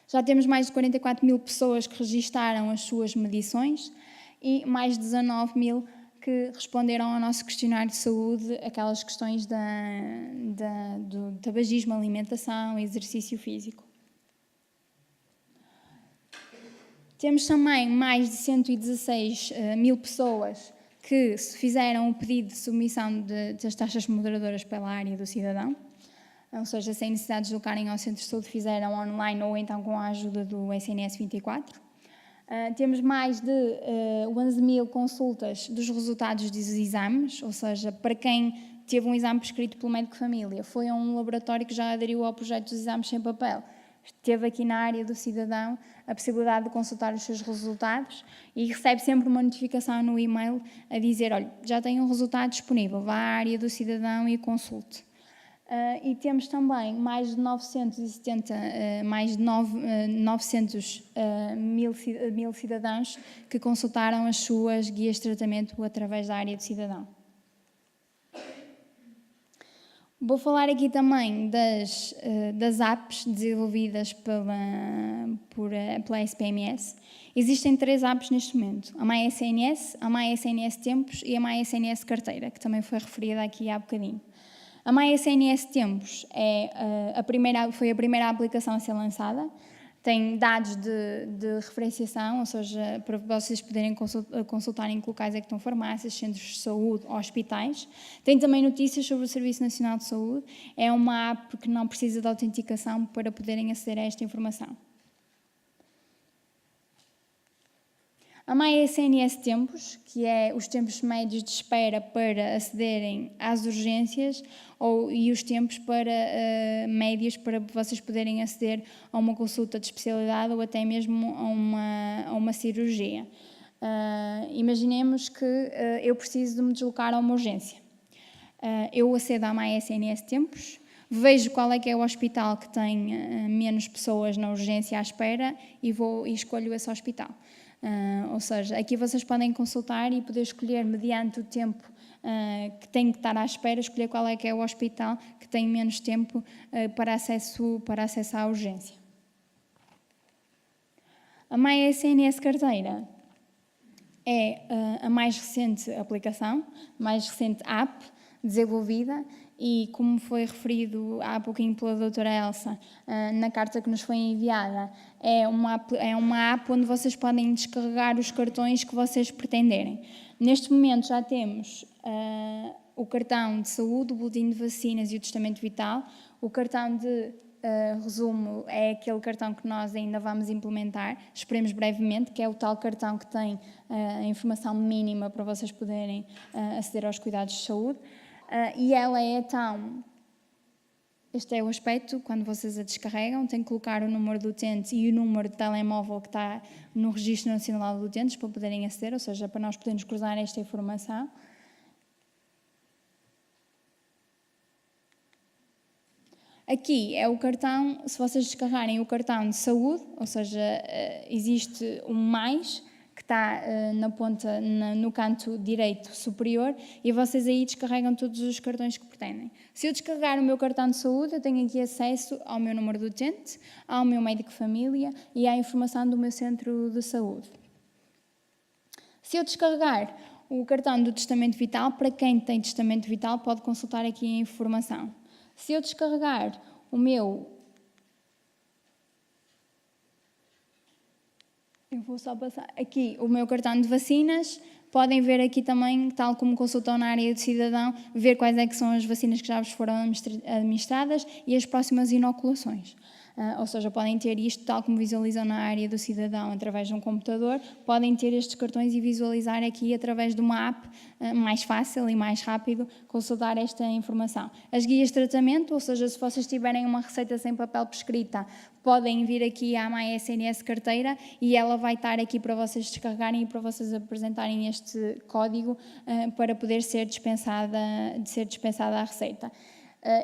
Já temos mais de 44 mil pessoas que registaram as suas medições e mais de 19 mil que responderam ao nosso questionário de saúde, aquelas questões do tabagismo, alimentação, exercício físico. Temos também mais de 116 mil pessoas que fizeram o pedido de submissão das taxas moderadoras pela área do cidadão, ou seja, sem necessidade de deslocarem ao centro de saúde, fizeram online ou então com a ajuda do SNS 24. Temos mais de 11 mil consultas dos resultados dos exames, ou seja, para quem teve um exame prescrito pelo médico de família, foi a um laboratório que já aderiu ao projeto dos exames sem papel, teve aqui na área do cidadão a possibilidade de consultar os seus resultados e recebe sempre uma notificação no e-mail a dizer, olha, já tem um resultado disponível, vá à área do cidadão e consulte. E temos também mais de 900 mil cidadãos que consultaram as suas guias de tratamento através da área do cidadão. Vou falar aqui também das apps desenvolvidas pela SPMS. Existem 3 apps neste momento, a MySNS, a MySNS Tempos e a MySNS Carteira, que também foi referida aqui há bocadinho. A MySNS Tempos foi a primeira aplicação a ser lançada, tem dados de referenciação, ou seja, para vocês poderem consultar em que locais é que estão farmácias, centros de saúde, hospitais. Tem também notícias sobre o Serviço Nacional de Saúde, é uma app que não precisa de autenticação para poderem aceder a esta informação. A MySNS Tempos, que é os tempos médios de espera para acederem às urgências e os tempos médios para vocês poderem aceder a uma consulta de especialidade ou até mesmo a uma cirurgia. Imaginemos que eu preciso de me deslocar a uma urgência. Eu acedo à MySNS Tempos, vejo qual é que é o hospital que tem menos pessoas na urgência à espera e escolho esse hospital. Ou seja, aqui vocês podem consultar e poder escolher, mediante o tempo que tem que estar à espera, escolher qual é que é o hospital que tem menos tempo para acesso à urgência. A MySNS Carteira é a mais recente aplicação, a mais recente app desenvolvida e, como foi referido há pouquinho pela doutora Elsa, na carta que nos foi enviada, é uma app onde vocês podem descarregar os cartões que vocês pretenderem. Neste momento já temos o cartão de saúde, o boletim de vacinas e o testamento vital. O cartão de resumo é aquele cartão que nós ainda vamos implementar, esperemos brevemente, que é o tal cartão que tem a informação mínima para vocês poderem aceder aos cuidados de saúde. E ela é tão... Este é o aspecto, quando vocês a descarregam, têm que colocar o número do utente e o número de telemóvel que está no Registro Nacional de Utentes para poderem aceder, ou seja, para nós podermos cruzar esta informação. Aqui é o cartão, se vocês descarregarem o cartão de saúde, ou seja, existe um mais, que está na ponta, no canto direito superior, e vocês aí descarregam todos os cartões que pretendem. Se eu descarregar o meu cartão de saúde, eu tenho aqui acesso ao meu número de utente, ao meu médico de família e à informação do meu centro de saúde. Se eu descarregar o cartão do testamento vital, para quem tem testamento vital pode consultar aqui a informação. Se eu descarregar o meu... Eu vou só passar aqui o meu cartão de vacinas, podem ver aqui também, tal como consultam na área do cidadão, ver quais é que são as vacinas que já vos foram administradas e as próximas inoculações. Ou seja, podem ter isto, tal como visualizam na área do cidadão através de um computador, podem ter estes cartões e visualizar aqui através de uma app mais fácil e mais rápido consultar esta informação. As guias de tratamento, ou seja, se vocês tiverem uma receita sem papel prescrita, podem vir aqui à MySNS Carteira e ela vai estar aqui para vocês descarregarem e para vocês apresentarem este código para poder ser dispensada a receita.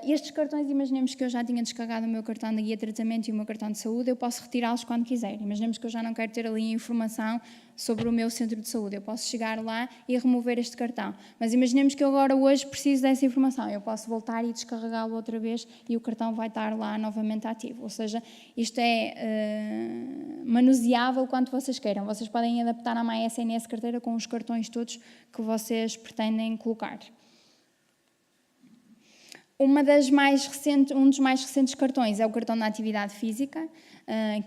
Estes cartões, imaginemos que eu já tinha descarregado o meu cartão da guia de tratamento e o meu cartão de saúde, eu posso retirá-los quando quiser. Imaginemos que eu já não quero ter ali a informação sobre o meu centro de saúde, eu posso chegar lá e remover este cartão. Mas imaginemos que eu agora hoje preciso dessa informação, eu posso voltar e descarregá-lo outra vez e o cartão vai estar lá novamente ativo. Ou seja, isto é manuseável quanto vocês queiram. Vocês podem adaptar a MySNS Carteira com os cartões todos que vocês pretendem colocar. Um dos mais recentes cartões é o cartão da atividade física,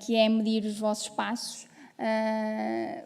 que é medir os vossos passos,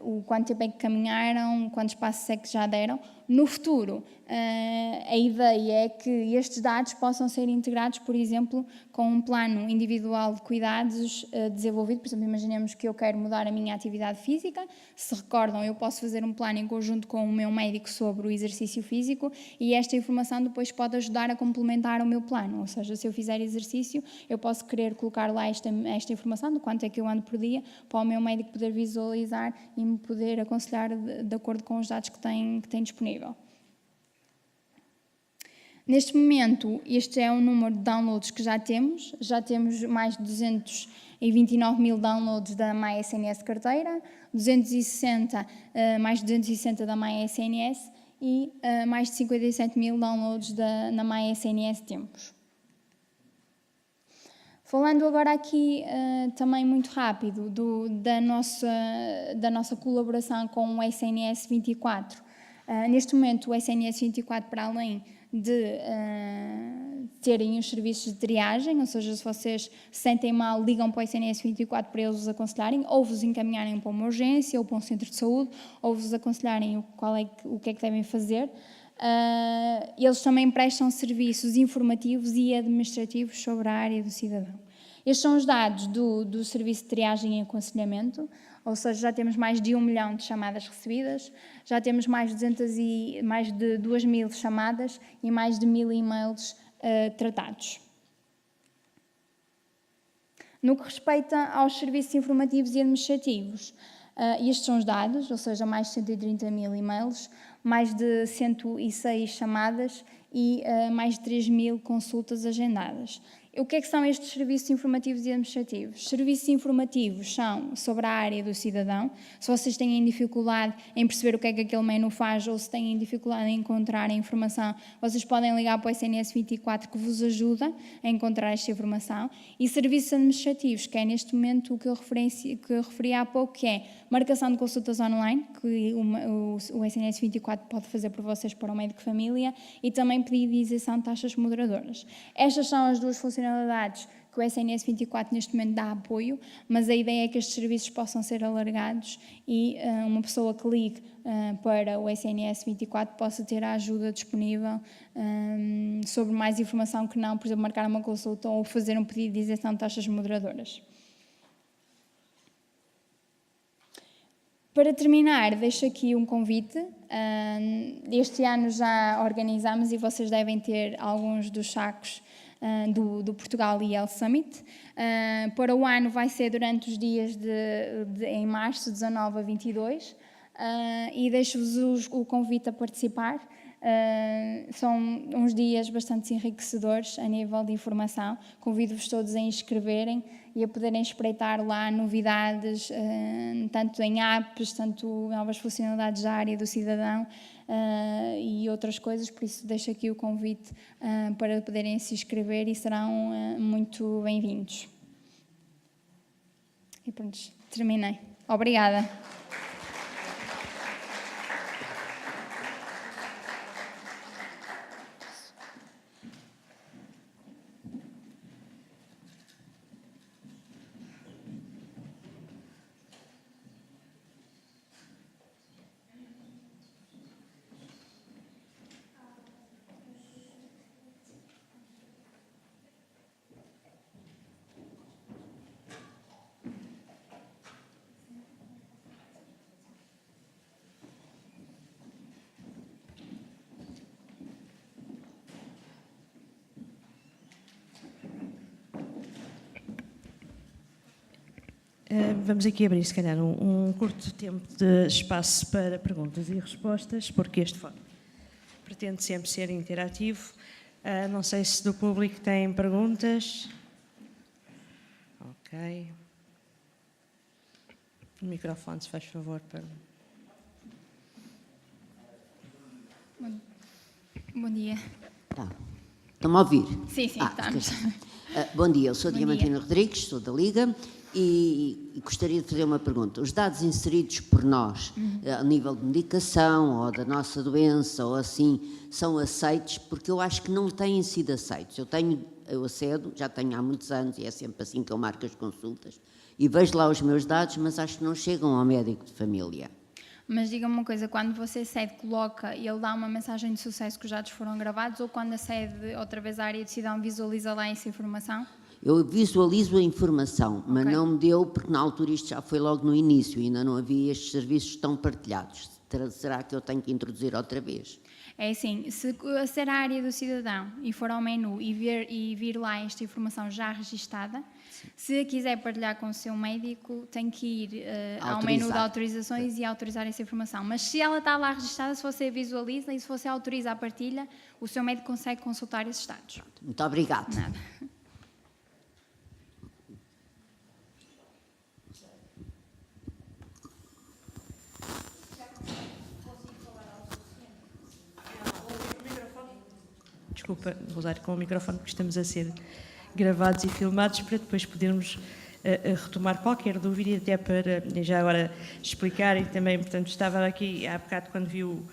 o quanto tempo é que caminharam, quantos passos é que já deram. No futuro, a ideia é que estes dados possam ser integrados, por exemplo, com um plano individual de cuidados desenvolvido. Por exemplo, imaginemos que eu quero mudar a minha atividade física. Se recordam, eu posso fazer um plano em conjunto com o meu médico sobre o exercício físico e esta informação depois pode ajudar a complementar o meu plano. Ou seja, se eu fizer exercício, eu posso querer colocar lá esta informação de quanto é que eu ando por dia, para o meu médico poder visualizar e me poder aconselhar de acordo com os dados que tem disponível. Neste momento, este é o número de downloads que já temos mais de 229 mil downloads da MySNS Carteira, mais de 260 da MySNS e mais de 57 mil downloads na MySNS Tempos. Falando agora aqui também muito rápido da nossa colaboração com o SNS 24. Neste momento o SNS 24, para além de terem os serviços de triagem, ou seja, se vocês se sentem mal, ligam para o SNS 24 para eles vos aconselharem, ou vos encaminharem para uma urgência ou para um centro de saúde, ou vos aconselharem o que é que devem fazer. Eles também prestam serviços informativos e administrativos sobre a área do cidadão. Estes são os dados do serviço de triagem e aconselhamento, ou seja, já temos mais de 1 milhão de chamadas recebidas, já temos mais de 2 mil chamadas e mais de 1000 e-mails tratados. No que respeita aos serviços informativos e administrativos, estes são os dados, ou seja, mais de 130 mil e-mails, mais de 106 chamadas e mais de 3 mil consultas agendadas. O que é que são estes serviços informativos e administrativos? Serviços informativos são sobre a área do cidadão. Se vocês têm dificuldade em perceber o que é que aquele menu faz ou se têm dificuldade em encontrar a informação, vocês podem ligar para o SNS 24 que vos ajuda a encontrar esta informação. E serviços administrativos, que é neste momento o que eu referi há pouco, que é marcação de consultas online, que o SNS 24 pode fazer por vocês para o médico de família, e também pedido de isenção de taxas moderadoras. Estas são as duas funcionalidades que o SNS 24 neste momento dá apoio, mas a ideia é que estes serviços possam ser alargados e uma pessoa que ligue para o SNS 24 possa ter a ajuda disponível sobre mais informação que não, por exemplo, marcar uma consulta ou fazer um pedido de isenção de taxas moderadoras. Para terminar, deixo aqui um convite. Este ano já organizamos e vocês devem ter alguns dos sacos do Portugal IEL Summit. Para o ano vai ser durante os dias em março, 19 a 22, e deixo-vos o convite a participar. São uns dias bastante enriquecedores a nível de informação. Convido-vos todos a inscreverem e a poderem espreitar lá novidades, tanto em apps, tanto novas funcionalidades da área do cidadão e outras coisas. Por isso deixo aqui o convite para poderem se inscrever e serão muito bem-vindos. E pronto, terminei. Obrigada. Vamos aqui abrir, se calhar, um curto tempo de espaço para perguntas e respostas, porque este fórum pretende sempre ser interativo. Não sei se do público tem perguntas. Ok. O microfone, se faz favor. Bom dia. Tá. Estão-me a ouvir? Sim, estamos. Bom dia, eu sou Bom Diamantina dia. Rodrigues, sou da Liga e gostaria de fazer uma pergunta. Os dados inseridos por nós, a nível de medicação ou da nossa doença ou assim, são aceitos? Porque eu acho que não têm sido aceitos. Eu acedo, já tenho há muitos anos e é sempre assim que eu marco as consultas e vejo lá os meus dados, mas acho que não chegam ao médico de família. Mas diga-me uma coisa, quando você cede, coloca e ele dá uma mensagem de sucesso que os dados foram gravados, ou quando acede outra vez à área de cidadão, visualiza lá essa informação? Eu visualizo a informação, mas Ok. não me deu, porque na altura isto já foi logo no início, ainda não havia estes serviços tão partilhados. Será que eu tenho que introduzir outra vez? É assim, se aceder à área do cidadão e for ao menu e vir lá esta informação já registada, se a quiser partilhar com o seu médico, tem que ir ao menu de autorizações e autorizar essa informação. Mas se ela está lá registada, se você visualiza e se você autoriza a partilha, o seu médico consegue consultar esses dados. Muito obrigado. Nada. Desculpa, vou usar com o microfone porque estamos a ser gravados e filmados para depois podermos retomar qualquer dúvida e até para já agora explicar e também, portanto, estava aqui há bocado quando vi o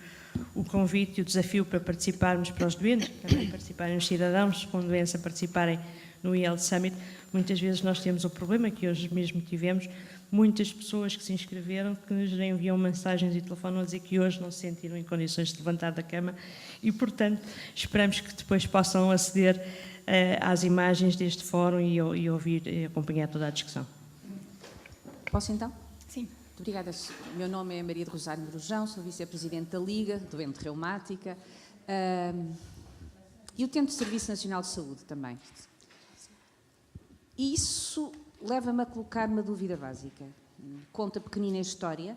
convite e o desafio para participarmos para os doentes, também participarem os cidadãos com doença, participarem no IELTS Summit. Muitas vezes nós temos o problema que hoje mesmo tivemos, muitas pessoas que se inscreveram que nos enviam mensagens e telefonam a dizer que hoje não se sentiram em condições de levantar da cama e, portanto, esperamos que depois possam aceder às imagens deste fórum e ouvir e acompanhar toda a discussão. Posso então? Sim. Muito obrigada. O meu nome é Maria de Rosário Brujão, sou vice-presidente da Liga, doente reumática e utente do Serviço Nacional de Saúde também. E isso leva-me a colocar uma dúvida básica. Conta pequenina história.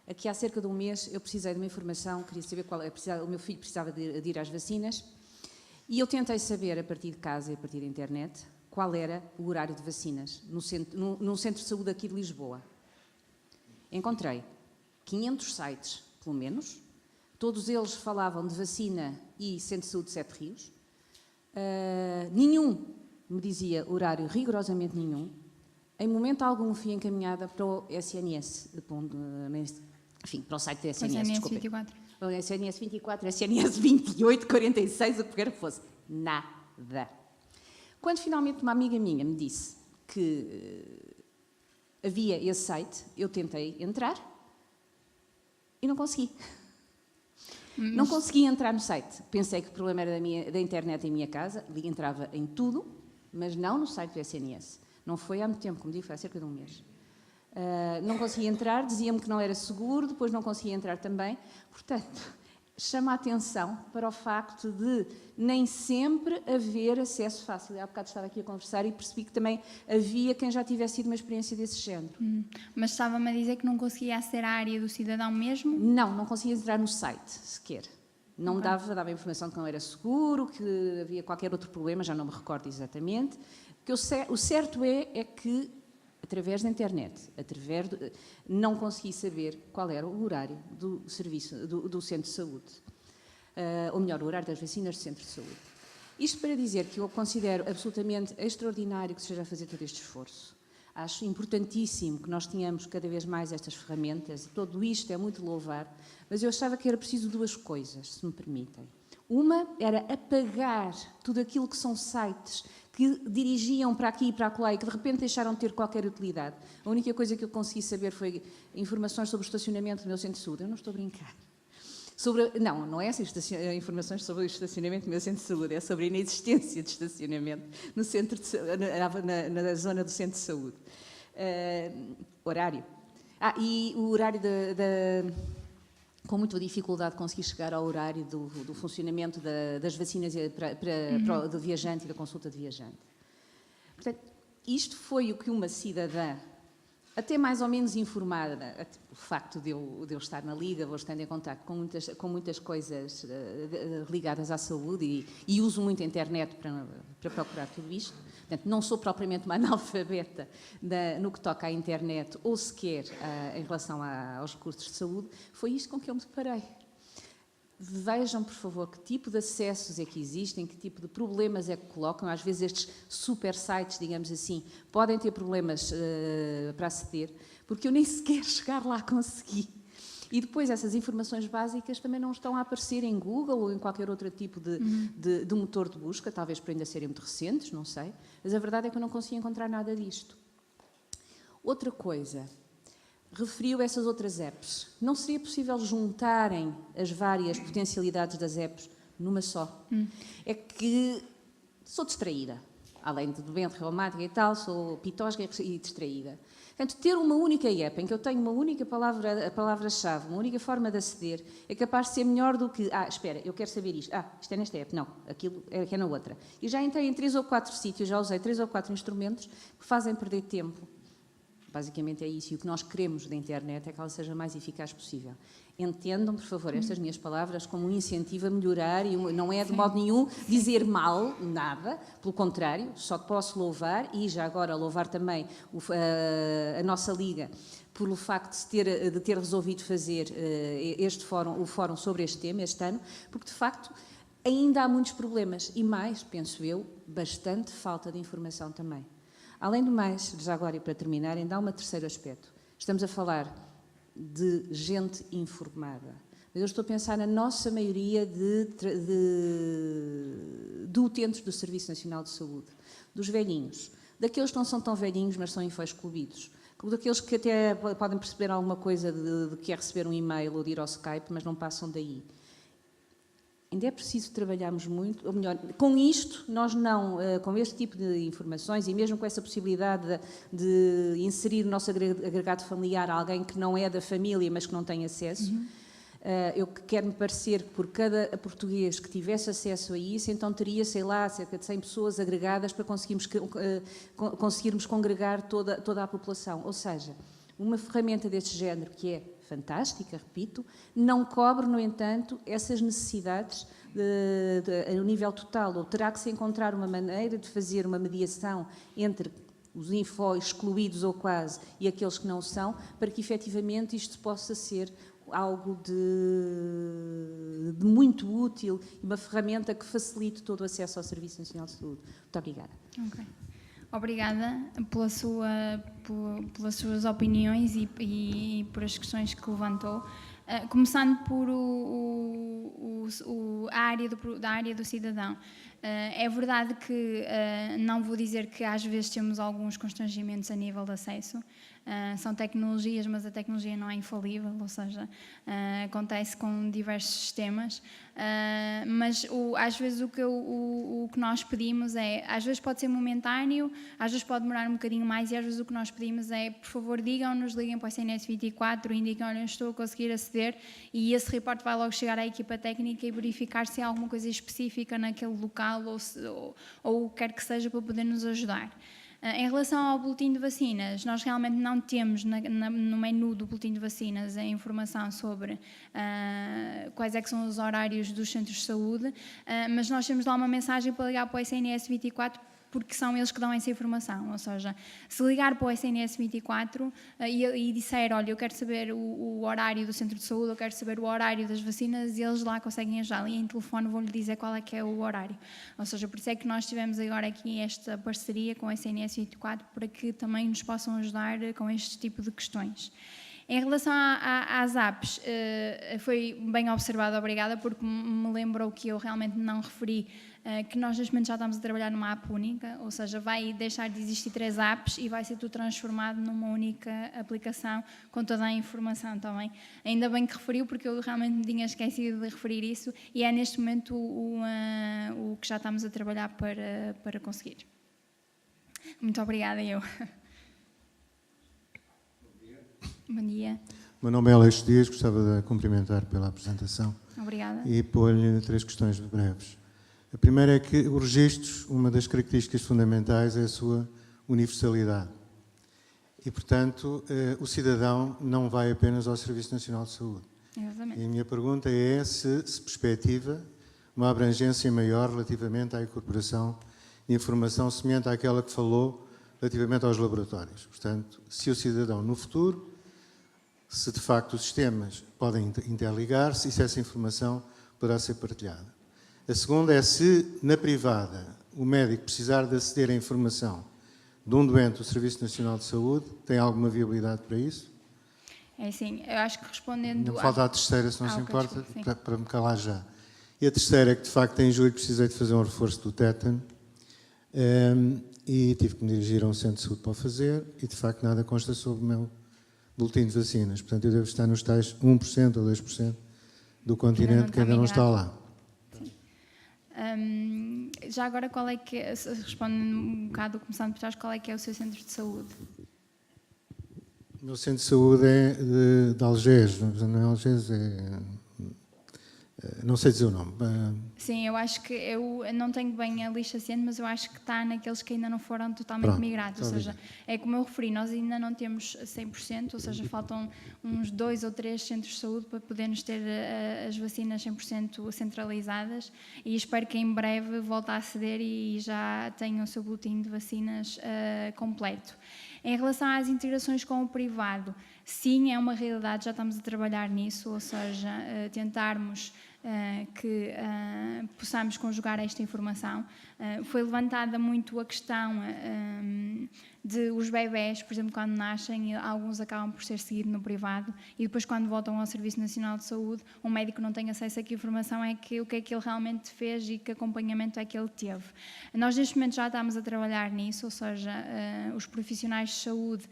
Aqui há cerca de um mês eu precisei de uma informação, queria saber o meu filho precisava de ir às vacinas e eu tentei saber a partir de casa e a partir da internet qual era o horário de vacinas num centro de saúde aqui de Lisboa. Encontrei 500 sites, pelo menos, todos eles falavam de vacina e centro de saúde de Sete Rios. Nenhum me dizia horário, rigorosamente nenhum. Em momento algum fui encaminhada para o SNS, enfim, para o site da SNS, desculpe. 24. O SNS 24, SNS 28, 46, o que quer que fosse. Nada. Quando finalmente uma amiga minha me disse que havia esse site, eu tentei entrar e não consegui. Não consegui entrar no site. Pensei que o problema era da internet em minha casa, entrava em tudo, mas não no site do SNS. Não foi há muito tempo, como digo, foi há cerca de um mês. Não conseguia entrar, dizia-me que não era seguro, depois não conseguia entrar também. Portanto, chama a atenção para o facto de nem sempre haver acesso fácil. Há bocado estava aqui a conversar e percebi que também havia quem já tivesse tido uma experiência desse género. Mas estava-me a dizer que não conseguia aceder à área do cidadão mesmo? Não conseguia entrar no site sequer. Não me dava informação de que não era seguro, que havia qualquer outro problema, já não me recordo exatamente. O certo é que, através da internet, não consegui saber qual era o horário do serviço, do centro de saúde. Ou melhor, o horário das vacinas do centro de saúde. Isto para dizer que eu considero absolutamente extraordinário que se esteja a fazer todo este esforço. Acho importantíssimo que nós tenhamos cada vez mais estas ferramentas, tudo isto é muito louvar, mas eu achava que era preciso duas coisas, se me permitem. Uma era apagar tudo aquilo que são sites que dirigiam para aqui e para acolá e que de repente deixaram de ter qualquer utilidade. A única coisa que eu consegui saber foi informações sobre o estacionamento do meu centro de saúde. Eu não estou a brincar. Não é essas informações sobre o estacionamento do meu centro de saúde, é sobre a inexistência de estacionamento no centro na zona do centro de saúde. Horário. E o horário com muita dificuldade consegui chegar ao horário do funcionamento das vacinas do viajante e da consulta de viajante. Portanto, isto foi o que uma cidadã até mais ou menos informada, o facto de eu estar na Liga, vou estando em contacto com muitas coisas ligadas à saúde e uso muito a internet para procurar tudo isto. Portanto, não sou propriamente uma analfabeta no que toca à internet ou sequer em relação aos recursos de saúde. Foi isto com que eu me deparei. Vejam, por favor, que tipo de acessos é que existem, que tipo de problemas é que colocam. Às vezes estes super sites, digamos assim, podem ter problemas para aceder, porque eu nem sequer chegar lá consegui. E depois essas informações básicas também não estão a aparecer em Google ou em qualquer outro tipo de motor de busca, talvez por ainda serem muito recentes, não sei. Mas a verdade é que eu não consegui encontrar nada disto. Outra coisa... referiu essas outras apps. Não seria possível juntarem as várias potencialidades das apps numa só? É que sou distraída. Além de doente reumática e tal, sou pitósga e distraída. Portanto, ter uma única app em que eu tenho uma única palavra-chave, uma única forma de aceder, é capaz de ser melhor do que... espera, eu quero saber isto. Isto é nesta app. Não, aquilo é na outra. E já entrei em 3 ou 4 sítios, já usei 3 ou 4 instrumentos que fazem perder tempo. Basicamente é isso, e o que nós queremos da internet é que ela seja o mais eficaz possível. Entendam, por favor, estas minhas palavras como um incentivo a melhorar, e não é de modo nenhum dizer mal, nada, pelo contrário, só posso louvar, e já agora louvar também a nossa Liga, pelo facto de ter resolvido fazer o fórum sobre este tema, este ano, porque de facto ainda há muitos problemas, e mais, penso eu, bastante falta de informação também. Além do mais, já agora e para terminar, ainda há um terceiro aspecto. Estamos a falar de gente informada. Mas eu estou a pensar na nossa maioria de utentes do Serviço Nacional de Saúde, dos velhinhos, daqueles que não são tão velhinhos, mas são infoexcluídos, daqueles que até podem perceber alguma coisa de que é receber um e-mail ou de ir ao Skype, mas não passam daí. Ainda é preciso trabalharmos muito, ou melhor, com isto, nós não, com este tipo de informações e mesmo com essa possibilidade de inserir no nosso agregado familiar alguém que não é da família, mas que não tem acesso, eu quero-me parecer que por cada português que tivesse acesso a isso, então teria, sei lá, cerca de 100 pessoas agregadas para conseguirmos congregar toda a população. Ou seja, uma ferramenta deste género, que é fantástica, repito, não cobre, no entanto, essas necessidades a nível total, ou terá que se encontrar uma maneira de fazer uma mediação entre os excluídos ou quase e aqueles que não são, para que efetivamente isto possa ser algo de muito útil e uma ferramenta que facilite todo o acesso ao Serviço Nacional de Saúde. Muito obrigada. Okay. Obrigada pelas suas opiniões e por as questões que levantou. Começando por a área do cidadão. É verdade que não vou dizer que às vezes temos alguns constrangimentos a nível de acesso. São tecnologias, mas a tecnologia não é infalível, ou seja, acontece com diversos sistemas. Mas às vezes o que nós pedimos é, às vezes pode ser momentâneo, às vezes pode demorar um bocadinho mais, e às vezes o que nós pedimos é, por favor, digam-nos, liguem para o SNS 24, indiquem, olha, estou a conseguir aceder, e esse reporte vai logo chegar à equipa técnica e verificar se há alguma coisa específica naquele local ou o que quer que seja para poder nos ajudar. Em relação ao boletim de vacinas, nós realmente não temos no menu do boletim de vacinas a informação sobre quais é que são os horários dos centros de saúde, mas nós temos lá uma mensagem para ligar para o SNS 24, porque são eles que dão essa informação. Ou seja, se ligar para o SNS 24 e disser, olha, eu quero saber o horário do centro de saúde, eu quero saber o horário das vacinas, eles lá conseguem ajudar. E em telefone vou-lhe dizer qual é que é o horário. Ou seja, por isso é que nós tivemos agora aqui esta parceria com o SNS 24 para que também nos possam ajudar com este tipo de questões. Em relação às apps, foi bem observado, obrigada, porque me lembrou que eu realmente não referi que nós neste momento já estamos a trabalhar numa app única, ou seja, vai deixar de existir 3 apps e vai ser tudo transformado numa única aplicação com toda a informação também. Ainda bem que referiu, porque eu realmente me tinha esquecido de referir isso, e é neste momento o que já estamos a trabalhar para conseguir. Muito obrigada, eu. Bom dia. Meu nome é Aleixo Dias, gostava de cumprimentar pela apresentação. Obrigada. E pôr-lhe 3 questões breves. A primeira é que os registros, uma das características fundamentais é a sua universalidade. E, portanto, o cidadão não vai apenas ao Serviço Nacional de Saúde. Exatamente. E a minha pergunta é se perspectiva uma abrangência maior relativamente à incorporação de informação semelhante àquela que falou relativamente aos laboratórios. Portanto, se o cidadão, no futuro, se de facto os sistemas podem interligar-se e se essa informação poderá ser partilhada. A segunda é se, na privada, o médico precisar de aceder à informação de um doente do Serviço Nacional de Saúde, tem alguma viabilidade para isso? É assim, eu acho que respondendo... Não falta a terceira, se não se ok, importa, desculpe, sim. para me calar já. E a terceira é que, de facto, em julho precisei de fazer um reforço do tétano e tive que me dirigir a um centro de saúde para o fazer e, de facto, nada consta sobre o meu boletim de vacinas. Portanto, eu devo estar nos tais 1% ou 2% do continente que ainda não está lá. Já agora, qual é que é, respondendo um bocado, começando por trás, qual é que é o seu centro de saúde? O meu centro de saúde é de Algés, não é Algés, não sei dizer o nome. Sim, eu acho que eu não tenho bem a lista ciente, mas eu acho que está naqueles que ainda não foram totalmente migrados. Ou seja, é como eu referi, nós ainda não temos 100%, ou seja, faltam uns 2 ou 3 centros de saúde para podermos ter as vacinas 100% centralizadas e espero que em breve volte a aceder e já tenham o seu boletim de vacinas completo. Em relação às integrações com o privado, sim, é uma realidade, já estamos a trabalhar nisso, ou seja, tentarmos que possamos conjugar esta informação. Foi levantada muito a questão de os bebés, por exemplo, quando nascem, alguns acabam por ser seguidos no privado e depois quando voltam ao Serviço Nacional de Saúde, o médico não tem acesso a que informação é que o que é que ele realmente fez e que acompanhamento é que ele teve. Nós neste momento já estamos a trabalhar nisso, ou seja, os profissionais de saúde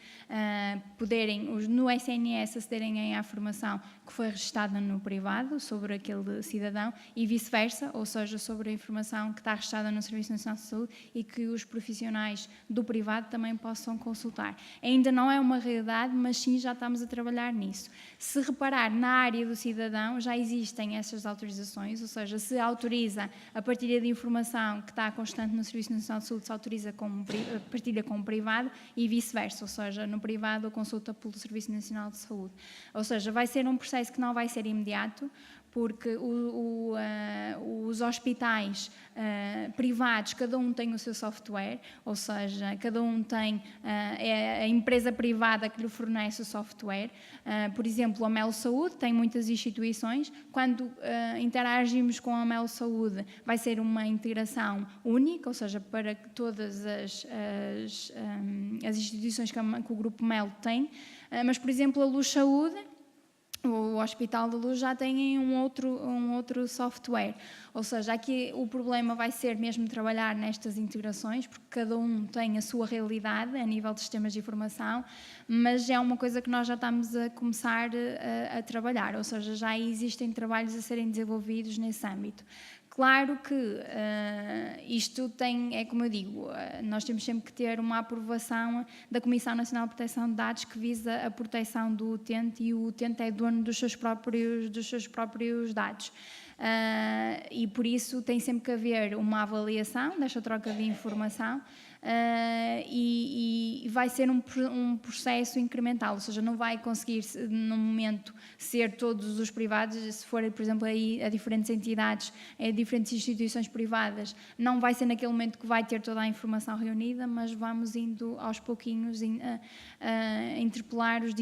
poderem, no SNS, acederem à formação que foi registada no privado sobre aquele cidadão e vice-versa, ou seja, sobre a informação que está registada no Serviço Nacional de Saúde e que os profissionais do privado também possam consultar. Ainda não é uma realidade, mas sim já estamos a trabalhar nisso. Se reparar, na área do cidadão já existem essas autorizações, ou seja, se autoriza a partilha de informação que está constante no Serviço Nacional de Saúde, se autoriza partilha com o privado e vice-versa, ou seja, no privado a consulta pelo Serviço Nacional de Saúde. Ou seja, vai ser um processo que não vai ser imediato, porque os hospitais privados, cada um tem o seu software, ou seja, cada um tem a empresa privada que lhe fornece o software. Por exemplo, a Melo Saúde tem muitas instituições. Quando interagimos com a Melo Saúde, vai ser uma integração única, ou seja, para todas as instituições que o Grupo Melo tem. Mas, por exemplo, a Luz Saúde, o Hospital da Luz já tem um outro software, ou seja, aqui o problema vai ser mesmo trabalhar nestas integrações, porque cada um tem a sua realidade a nível de sistemas de informação, mas é uma coisa que nós já estamos a começar a trabalhar, ou seja, já existem trabalhos a serem desenvolvidos nesse âmbito. Claro que isto é como eu digo, nós temos sempre que ter uma aprovação da Comissão Nacional de Proteção de Dados que visa a proteção do utente e o utente é dono dos seus próprios dados. E por isso tem sempre que haver uma avaliação desta troca de informação e vai ser um processo incremental, ou seja, não vai conseguir no momento ser todos os privados, se for, por exemplo, aí a diferentes entidades, a diferentes instituições privadas, não vai ser naquele momento que vai ter toda a informação reunida, mas vamos indo aos pouquinhos a interpelar as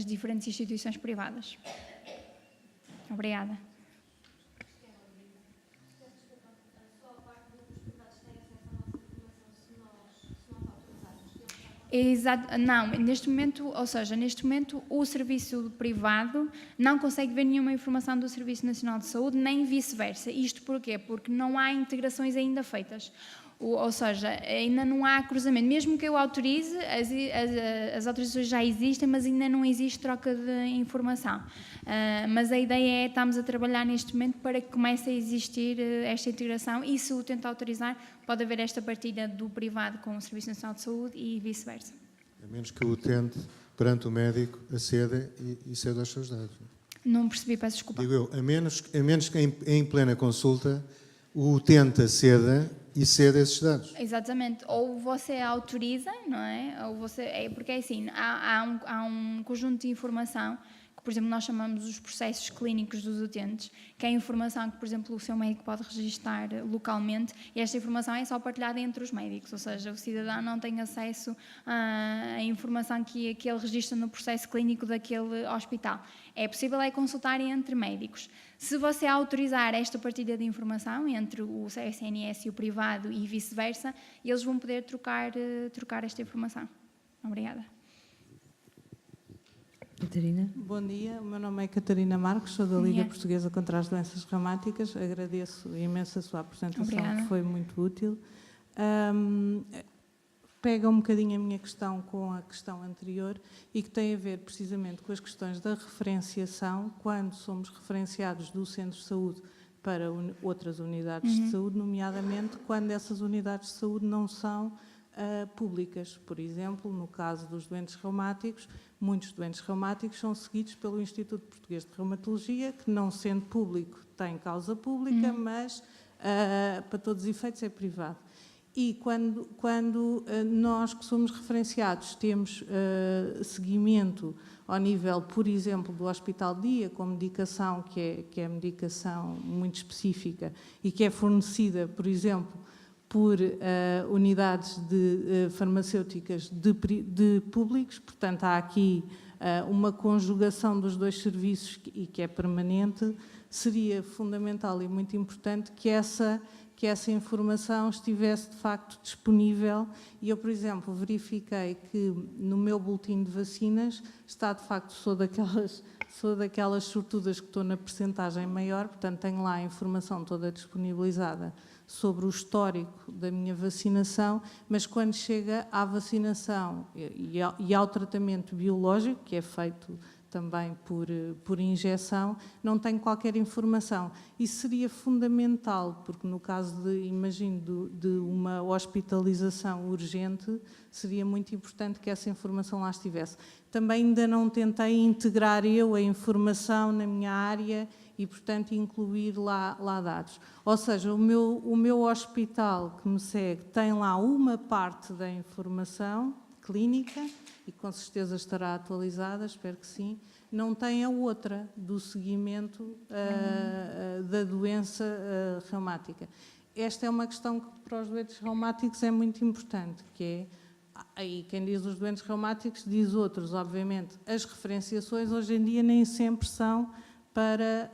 diferentes instituições privadas. Obrigada. Exato, não, neste momento o serviço privado não consegue ver nenhuma informação do Serviço Nacional de Saúde, nem vice-versa. Isto porquê? Porque não há integrações ainda feitas. Ou seja, ainda não há cruzamento. Mesmo que eu autorize, as autorizações já existem, mas ainda não existe troca de informação. Mas a ideia é, estamos a trabalhar neste momento para que comece a existir esta integração e se o tenta autorizar, pode haver esta partilha do privado com o Serviço Nacional de Saúde e vice-versa. A menos que o utente, perante o médico, aceda e ceda aos seus dados. Não percebi, peço desculpa. Digo eu, a menos que em plena consulta o utente aceda e cede esses dados. Exatamente, ou você autoriza, não é? Ou você, porque é assim, há um conjunto de informação que, por exemplo, nós chamamos os processos clínicos dos utentes, que é a informação que, por exemplo, o seu médico pode registar localmente, e esta informação é só partilhada entre os médicos, ou seja, o cidadão não tem acesso à informação que ele registra no processo clínico daquele hospital. É possível consultar entre médicos. Se você autorizar esta partilha de informação entre o SNS e o privado e vice-versa, eles vão poder trocar esta informação. Obrigada. Catarina? Bom dia, o meu nome é Catarina Marques, sou da Liga dia. Portuguesa contra as Doenças Reumáticas. Agradeço imenso a sua apresentação, Obrigada. que foi muito útil. Pega um bocadinho a minha questão com a questão anterior e que tem a ver precisamente com as questões da referenciação, quando somos referenciados do centro de saúde para outras unidades de saúde, nomeadamente quando essas unidades de saúde não são públicas. Por exemplo, no caso dos doentes reumáticos, muitos doentes reumáticos são seguidos pelo Instituto Português de Reumatologia, que, não sendo público, tem causa pública, mas para todos os efeitos é privado. E quando nós que somos referenciados temos seguimento ao nível, por exemplo, do Hospital Dia, com medicação que é medicação muito específica e que é fornecida, por exemplo, por unidades farmacêuticas de públicos, portanto há aqui uma conjugação dos dois serviços e que é permanente, seria fundamental e muito importante que essa informação estivesse de facto disponível. E eu, por exemplo, verifiquei que no meu boletim de vacinas está de facto, sou daquelas sortudas que estou na percentagem maior, portanto tenho lá a informação toda disponibilizada sobre o histórico da minha vacinação, mas quando chega à vacinação e ao tratamento biológico, que é feito também por injeção, não tenho qualquer informação. Isso seria fundamental, porque no caso de uma hospitalização urgente, seria muito importante que essa informação lá estivesse. Também ainda não tentei integrar eu a informação na minha área e, portanto, incluir lá dados. Ou seja, o meu hospital que me segue tem lá uma parte da informação clínica, e com certeza estará atualizada, espero que sim, não tem a outra do seguimento da doença reumática. Esta é uma questão que para os doentes reumáticos é muito importante, que é, aí quem diz os doentes reumáticos diz outros, obviamente. As referenciações hoje em dia nem sempre são para,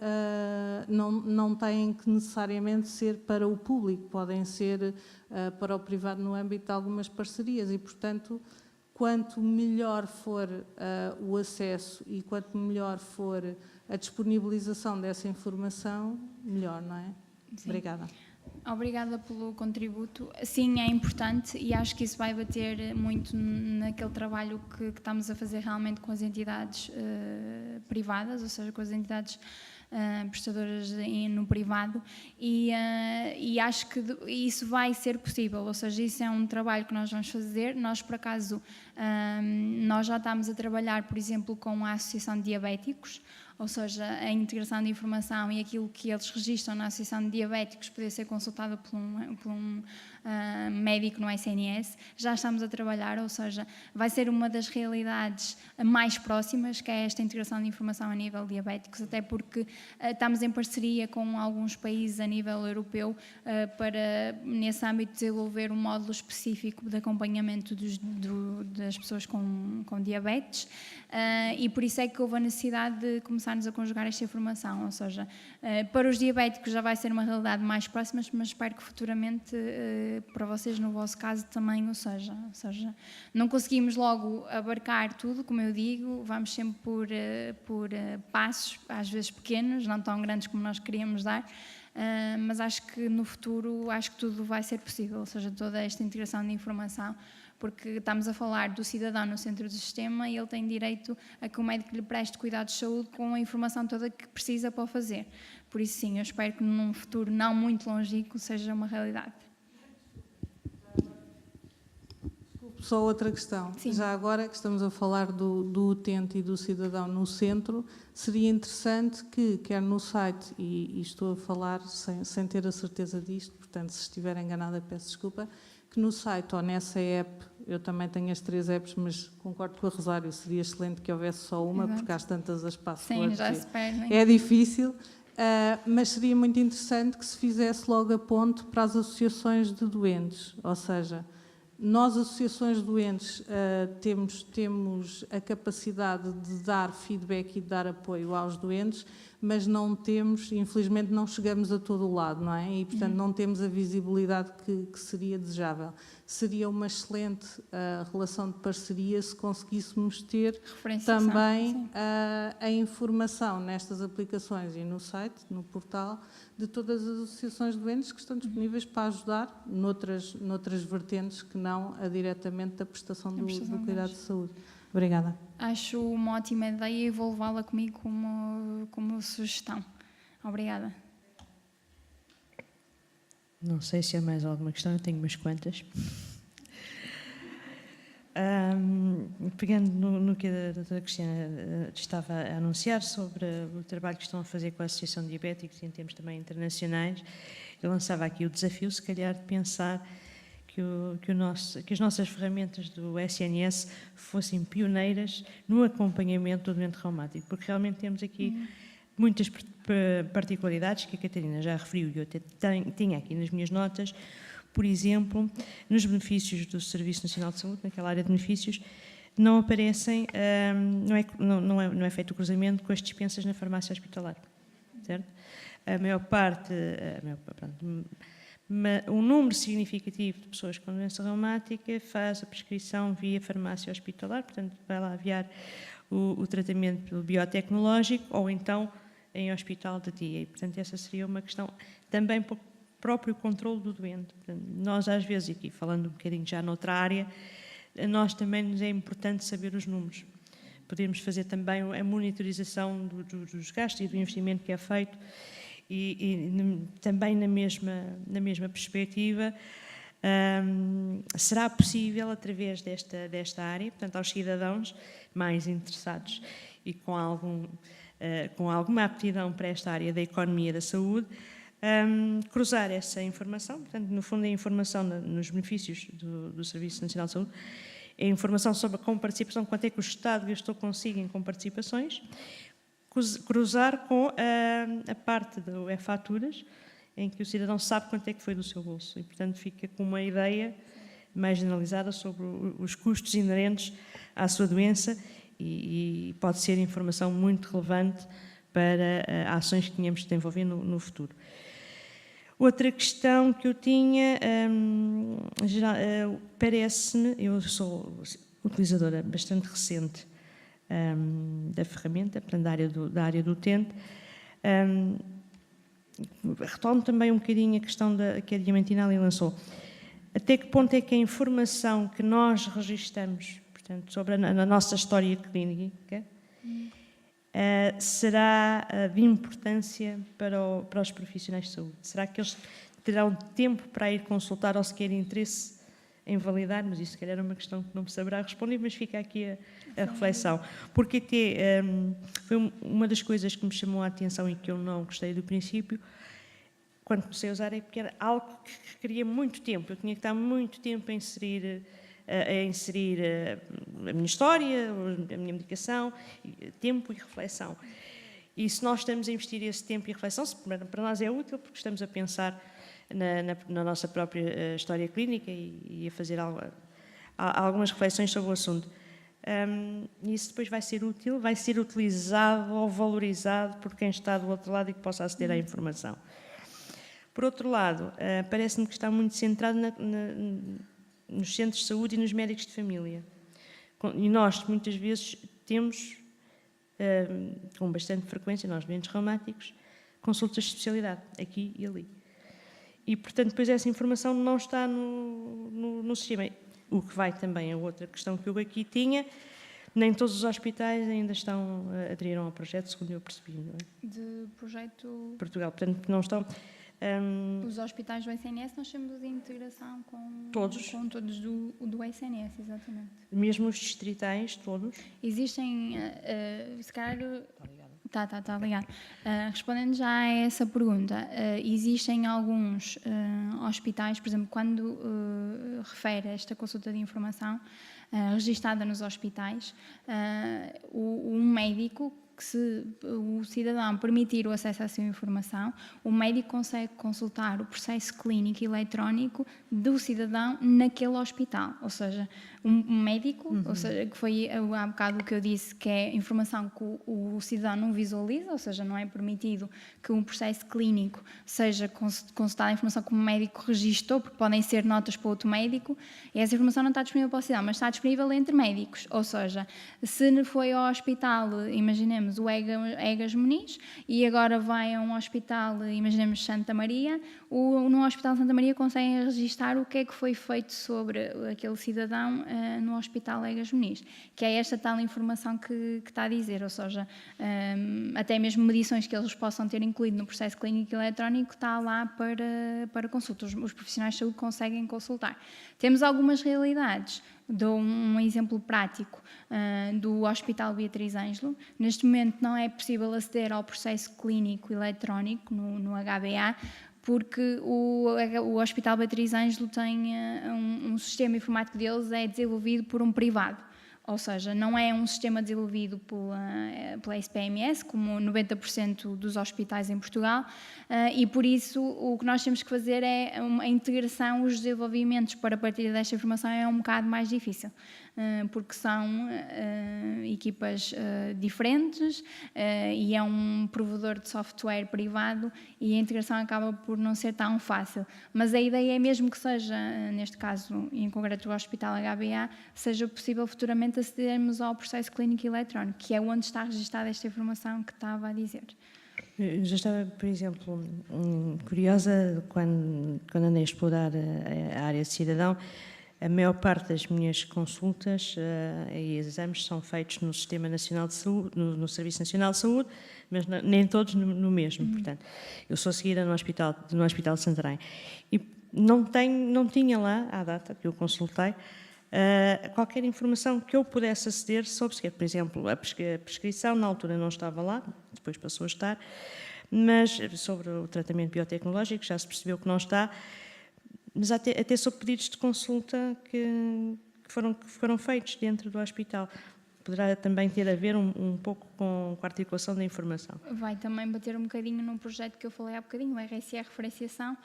não têm que necessariamente ser para o público, podem ser para o privado no âmbito de algumas parcerias e, portanto, quanto melhor for o acesso e quanto melhor for a disponibilização dessa informação, melhor, não é? Sim. Obrigada. Obrigada pelo contributo. Sim, é importante e acho que isso vai bater muito naquele trabalho que estamos a fazer realmente com as entidades privadas, ou seja, com as entidades prestadoras no privado e acho que isso vai ser possível, ou seja, isso é um trabalho que nós vamos fazer. Nós, por acaso, nós já estamos a trabalhar, por exemplo, com a Associação de Diabéticos, ou seja, a integração de informação e aquilo que eles registram na Associação de Diabéticos poder ser consultado por um médico no SNS. Já estamos a trabalhar, ou seja, vai ser uma das realidades mais próximas, que é esta integração de informação a nível de diabéticos, até porque estamos em parceria com alguns países a nível europeu para, nesse âmbito, desenvolver um módulo específico de acompanhamento das pessoas com diabetes e por isso é que houve a necessidade de começarmos a conjugar esta informação, ou seja, para os diabéticos já vai ser uma realidade mais próxima, mas espero que futuramente para vocês, no vosso caso, também, ou seja, não conseguimos logo abarcar tudo, como eu digo, vamos sempre por passos, às vezes pequenos, não tão grandes como nós queríamos dar, mas acho que no futuro, acho que tudo vai ser possível, ou seja, toda esta integração de informação, porque estamos a falar do cidadão no centro do sistema e ele tem direito a que o médico lhe preste cuidados de saúde com a informação toda que precisa para o fazer. Por isso, sim, eu espero que num futuro não muito longínquo seja uma realidade. só outra questão. Sim. Já agora que estamos a falar do utente e do cidadão no centro, seria interessante que, quer no site, e estou a falar sem ter a certeza disto, portanto, se estiver enganada, peço desculpa, que no site ou nessa app, eu também tenho as 3 apps, mas concordo com a Rosário, seria excelente que houvesse só uma, Exato. porque às tantas as passo Sim, já se perdem. é difícil, mas seria muito interessante que se fizesse logo a ponte para as associações de doentes, ou seja, nós, associações de doentes, temos a capacidade de dar feedback e de dar apoio aos doentes, mas não temos, infelizmente, não chegamos a todo o lado, não é? E, portanto, não temos a visibilidade que seria desejável. Seria uma excelente relação de parceria se conseguíssemos ter Referenciação, também sim. a informação nestas aplicações e no site, no portal, de todas as associações de doentes que estão disponíveis para ajudar noutras vertentes que não a diretamente da prestação do cuidado de saúde. Obrigada. Acho uma ótima ideia e vou levá-la comigo como sugestão. Obrigada. Não sei se há mais alguma questão, eu tenho umas quantas. Pegando no que a doutora Cristiana estava a anunciar sobre o trabalho que estão a fazer com a Associação de Diabéticos e em termos também internacionais, eu lançava aqui o desafio, se calhar, de pensar que as nossas ferramentas do SNS fossem pioneiras no acompanhamento do doente reumático, porque realmente temos aqui muitas particularidades que a Catarina já referiu e eu até tinha aqui nas minhas notas. Por exemplo, nos benefícios do Serviço Nacional de Saúde, naquela área de benefícios, não aparecem, não é feito o cruzamento com as dispensas na farmácia hospitalar, certo? A maior parte, um número significativo de pessoas com doença reumática faz a prescrição via farmácia hospitalar, portanto, vai lá aviar o tratamento biotecnológico ou então em hospital de dia. E, portanto, essa seria uma questão também para o próprio controle do doente. Portanto, nós, às vezes, aqui falando um bocadinho já noutra área, nós também nos é importante saber os números. Podemos fazer também a monitorização dos gastos e do investimento que é feito e também na mesma perspectiva, será possível, através desta área, portanto, aos cidadãos mais interessados e com alguma aptidão para esta área da economia da saúde, cruzar essa informação, portanto, no fundo, a informação nos benefícios do Serviço Nacional de Saúde, a informação sobre a comparticipação, quanto é que o Estado gastou consigo em comparticipações, cruzar com a parte do e-faturas, em que o cidadão sabe quanto é que foi do seu bolso e, portanto, fica com uma ideia mais generalizada sobre os custos inerentes à sua doença e pode ser informação muito relevante para ações que tenhamos de desenvolver no futuro. Outra questão que eu tinha, parece-me, eu sou utilizadora bastante recente da ferramenta, portanto, da área do utente. Retomo também um bocadinho a questão que a Diamantina ali lançou. Até que ponto é que a informação que nós registamos, portanto, sobre a nossa história clínica, será de importância para os profissionais de saúde? Será que eles terão tempo para ir consultar ou sequer interesse em validar? Mas isso, se calhar, é uma questão que não me saberá responder, mas fica aqui a reflexão. Porque até foi uma das coisas que me chamou a atenção e que eu não gostei do princípio, quando comecei a usar, é porque era algo que requeria muito tempo. Eu tinha que estar muito tempo a inserir a minha história, a minha medicação, tempo e reflexão. E se nós estamos a investir esse tempo e reflexão, para nós é útil, porque estamos a pensar na nossa própria história clínica e a fazer algumas reflexões sobre o assunto. Isso depois vai ser útil, vai ser utilizado ou valorizado por quem está do outro lado e que possa aceder à informação. Por outro lado, parece-me que está muito centrado nos centros de saúde e nos médicos de família. E nós, muitas vezes, temos, com bastante frequência, nós doentes reumáticos, consultas de especialidade, aqui e ali. E, portanto, depois essa informação não está no sistema. O que vai também a outra questão que eu aqui tinha, nem todos os hospitais ainda aderiram ao projeto, segundo eu percebi, não é? De projeto... Portugal, portanto, não estão... Os hospitais do SNS nós temos de integração com Todos? com todos do SNS, exatamente. Mesmo os distritais, todos? Existem, se calhar... Está ligado. Respondendo já a essa pergunta, existem alguns hospitais, por exemplo, quando refere a esta consulta de informação registada nos hospitais, um médico, que se o cidadão permitir o acesso a essa informação, o médico consegue consultar o processo clínico eletrónico do cidadão naquele hospital. Ou seja, um médico, ou seja, que foi há bocado o que eu disse, que é informação que o cidadão não visualiza, ou seja, não é permitido que um processo clínico seja consultada a informação que o médico registou, porque podem ser notas para outro médico, e essa informação não está disponível para o cidadão, mas está disponível entre médicos. Ou seja, se foi ao hospital, imaginemos, o Egas Muniz, e agora vai a um hospital, imaginemos Santa Maria, no Hospital Santa Maria conseguem registar o que é que foi feito sobre aquele cidadão no Hospital Egas Muniz, que é esta tal informação que está a dizer, ou seja, até mesmo medições que eles possam ter incluído no processo clínico eletrónico está lá para consulta, os profissionais de saúde conseguem consultar. Temos algumas realidades. Dou um exemplo prático do Hospital Beatriz Ângelo. Neste momento não é possível aceder ao processo clínico eletrónico no HBA, porque o Hospital Beatriz Ângelo tem um sistema informático deles é desenvolvido por um privado. Ou seja, não é um sistema desenvolvido pela SPMS, como 90% dos hospitais em Portugal, e por isso o que nós temos que fazer é a integração, os desenvolvimentos para partir desta informação é um bocado mais difícil, porque são equipas diferentes e é um provedor de software privado e a integração acaba por não ser tão fácil. Mas a ideia é mesmo que seja, neste caso, em concreto o Hospital HBA, seja possível futuramente acedermos ao processo clínico eletrónico, que é onde está registada esta informação que estava a dizer. Eu já estava, por exemplo, curiosa quando andei a explorar a área de cidadão. A maior parte das minhas consultas e exames são feitos no Sistema Nacional de Saúde, no Serviço Nacional de Saúde, mas nem todos no mesmo. Portanto, eu sou seguida no Hospital de Santarém e não tinha lá, à data que eu consultei, qualquer informação que eu pudesse aceder sobre sequer. Por exemplo, a prescrição na altura não estava lá, depois passou a estar, mas sobre o tratamento biotecnológico já se percebeu que não está, mas até sobre pedidos de consulta que foram feitos dentro do hospital. Poderá também ter a ver um pouco com a articulação da informação. Vai também bater um bocadinho num projeto que eu falei há bocadinho, o RSE Referenciação,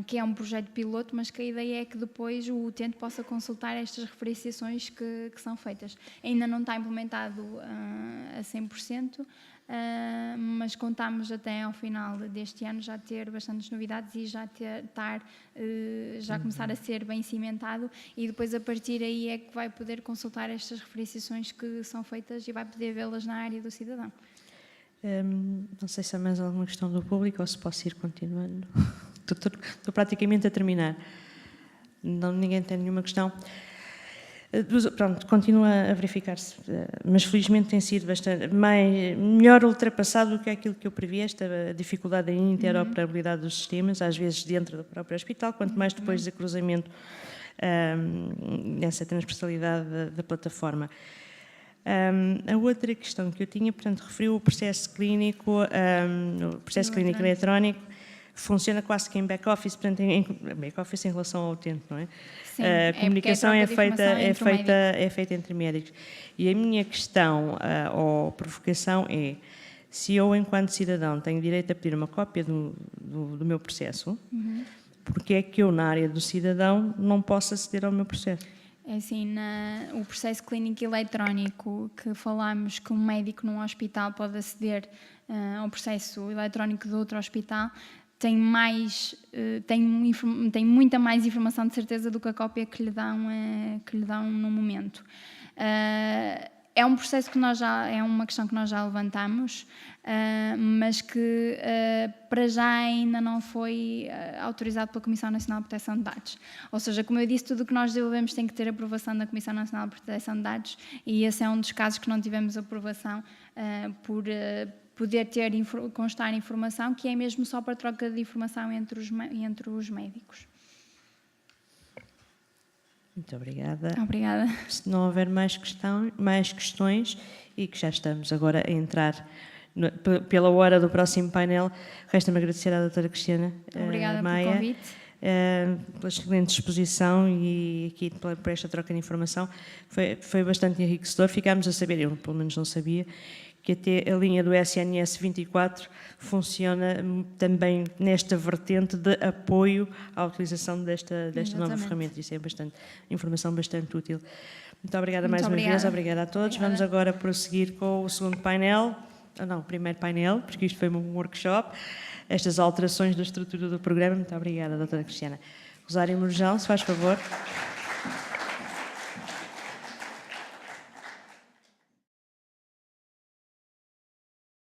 que é um projeto piloto, mas que a ideia é que depois o utente possa consultar estas referenciações que são feitas. Ainda não está implementado a 100%, mas contamos até ao final deste ano já ter bastantes novidades e já começar a ser bem cimentado, e depois a partir aí é que vai poder consultar estas referenciações que são feitas e vai poder vê-las na área do cidadão. Não sei se há mais alguma questão do público ou se posso ir continuando. Estou praticamente a terminar. Ninguém tem nenhuma questão. Pronto, continua a verificar-se, mas felizmente tem sido bastante melhor ultrapassado do que aquilo que eu previ, esta dificuldade da interoperabilidade dos sistemas, às vezes dentro do próprio hospital, quanto mais depois do cruzamento dessa transversalidade da plataforma. A outra questão que eu tinha, portanto, referiu o processo clínico, eletrónico, funciona quase que em back-office, portanto, em back-office em relação ao utente, não é? Sim, a comunicação é feita entre entre médicos. E a minha questão ou provocação é, se eu, enquanto cidadão, tenho direito a pedir uma cópia do meu processo, porque é que eu, na área do cidadão, não posso aceder ao meu processo? É assim, o processo clínico eletrónico que falámos que um médico num hospital pode aceder ao processo eletrónico de outro hospital, tem muita mais informação de certeza do que a cópia que lhe dão no momento. É um processo que é uma questão que nós já levantamos, mas que para já ainda não foi autorizado pela Comissão Nacional de Proteção de Dados. Ou seja, como eu disse, tudo o que nós desenvolvemos tem que ter aprovação da Comissão Nacional de Proteção de Dados, e esse é um dos casos que não tivemos aprovação poder ter, constar informação, que é mesmo só para troca de informação entre os médicos. Muito obrigada. Obrigada. Se não houver mais questões, e que já estamos agora a entrar pela hora do próximo painel, resta-me agradecer à doutora Cristiana Obrigada Maia, pelo convite. pela excelente exposição e aqui por esta troca de informação. Foi bastante enriquecedor. Ficámos a saber, eu pelo menos não sabia, que até a linha do SNS 24 funciona também nesta vertente de apoio à utilização desta nova ferramenta. Isso é informação bastante útil. Muito obrigada mais uma vez, obrigada a todos. Vamos agora prosseguir com o segundo painel, o primeiro painel, porque isto foi um workshop, estas alterações da estrutura do programa. Muito obrigada, doutora Cristiana. Rosário Morjão, se faz favor.